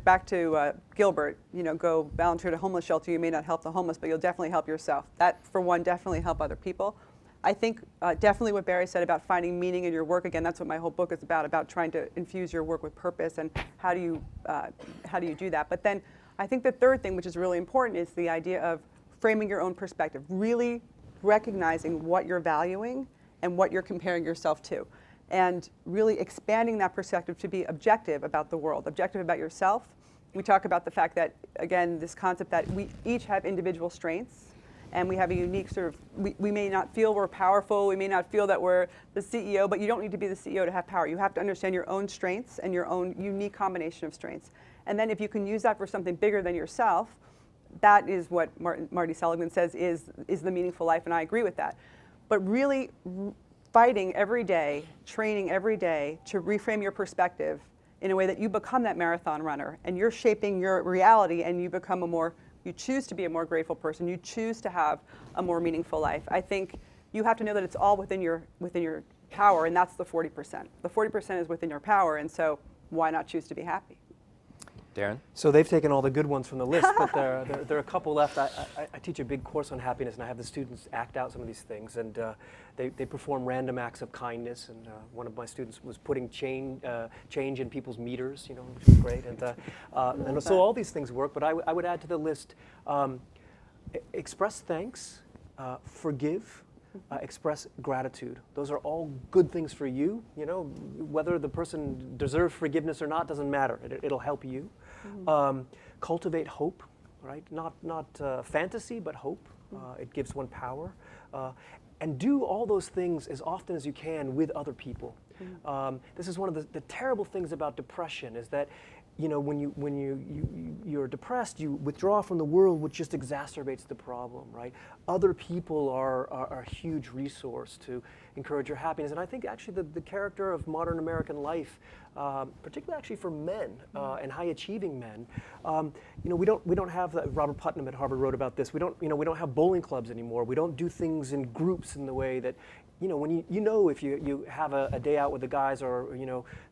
back to Gilbert, go volunteer at a homeless shelter. You may not help the homeless, but you'll definitely help yourself. That, for one, definitely help other people. I think definitely what Barry said about finding meaning in your work, again, that's what my whole book is about trying to infuse your work with purpose and how do you do that. But then I think the third thing, which is really important, is the idea of framing your own perspective, really recognizing what you're valuing and what you're comparing yourself to, and really expanding that perspective to be objective about the world, objective about yourself. We talk about the fact that, again, this concept that we each have individual strengths, and we have a unique we may not feel we're powerful, we may not feel that we're the CEO, but you don't need to be the CEO to have power. You have to understand your own strengths and your own unique combination of strengths. And then if you can use that for something bigger than yourself, that is what Marty Seligman says is the meaningful life, and I agree with that. But really fighting every day, training every day to reframe your perspective in a way that you become that marathon runner, and you're shaping your reality, and you choose to be a more grateful person. You choose to have a more meaningful life. I think you have to know that it's all within your power, and that's the 40%. The 40% is within your power, and so why not choose to be happy? Darrin? So they've taken all the good ones from the list, but there are a couple left. I teach a big course on happiness, and I have the students act out some of these things, and they perform random acts of kindness. And one of my students was putting change in people's meters, which is great. And so all these things work. But I would add to the list: express thanks, forgive. Express gratitude. Those are all good things for you. Whether the person deserves forgiveness or not doesn't matter. It'll help you. Cultivate hope, right? Not fantasy, but hope. It gives one power. And do all those things as often as you can with other people. This is one of the terrible things about depression is that when you're depressed, you withdraw from the world, which just exacerbates the problem, right? Other people are a huge resource to encourage your happiness. And I think actually the character of modern American life, particularly actually for men and high achieving men, we don't have Robert Putnam at Harvard wrote about this. We don't have bowling clubs anymore. We don't do things in groups in the way that when if you have a day out with the guys or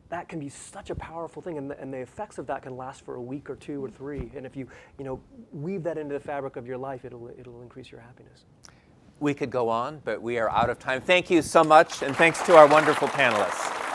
that can be such a powerful thing, and the effects of that can last for a week or 2 or 3. And if you weave that into the fabric of your life, it'll increase your happiness. We could go on, but we are out of time. Thank you so much, and thanks to our wonderful panelists.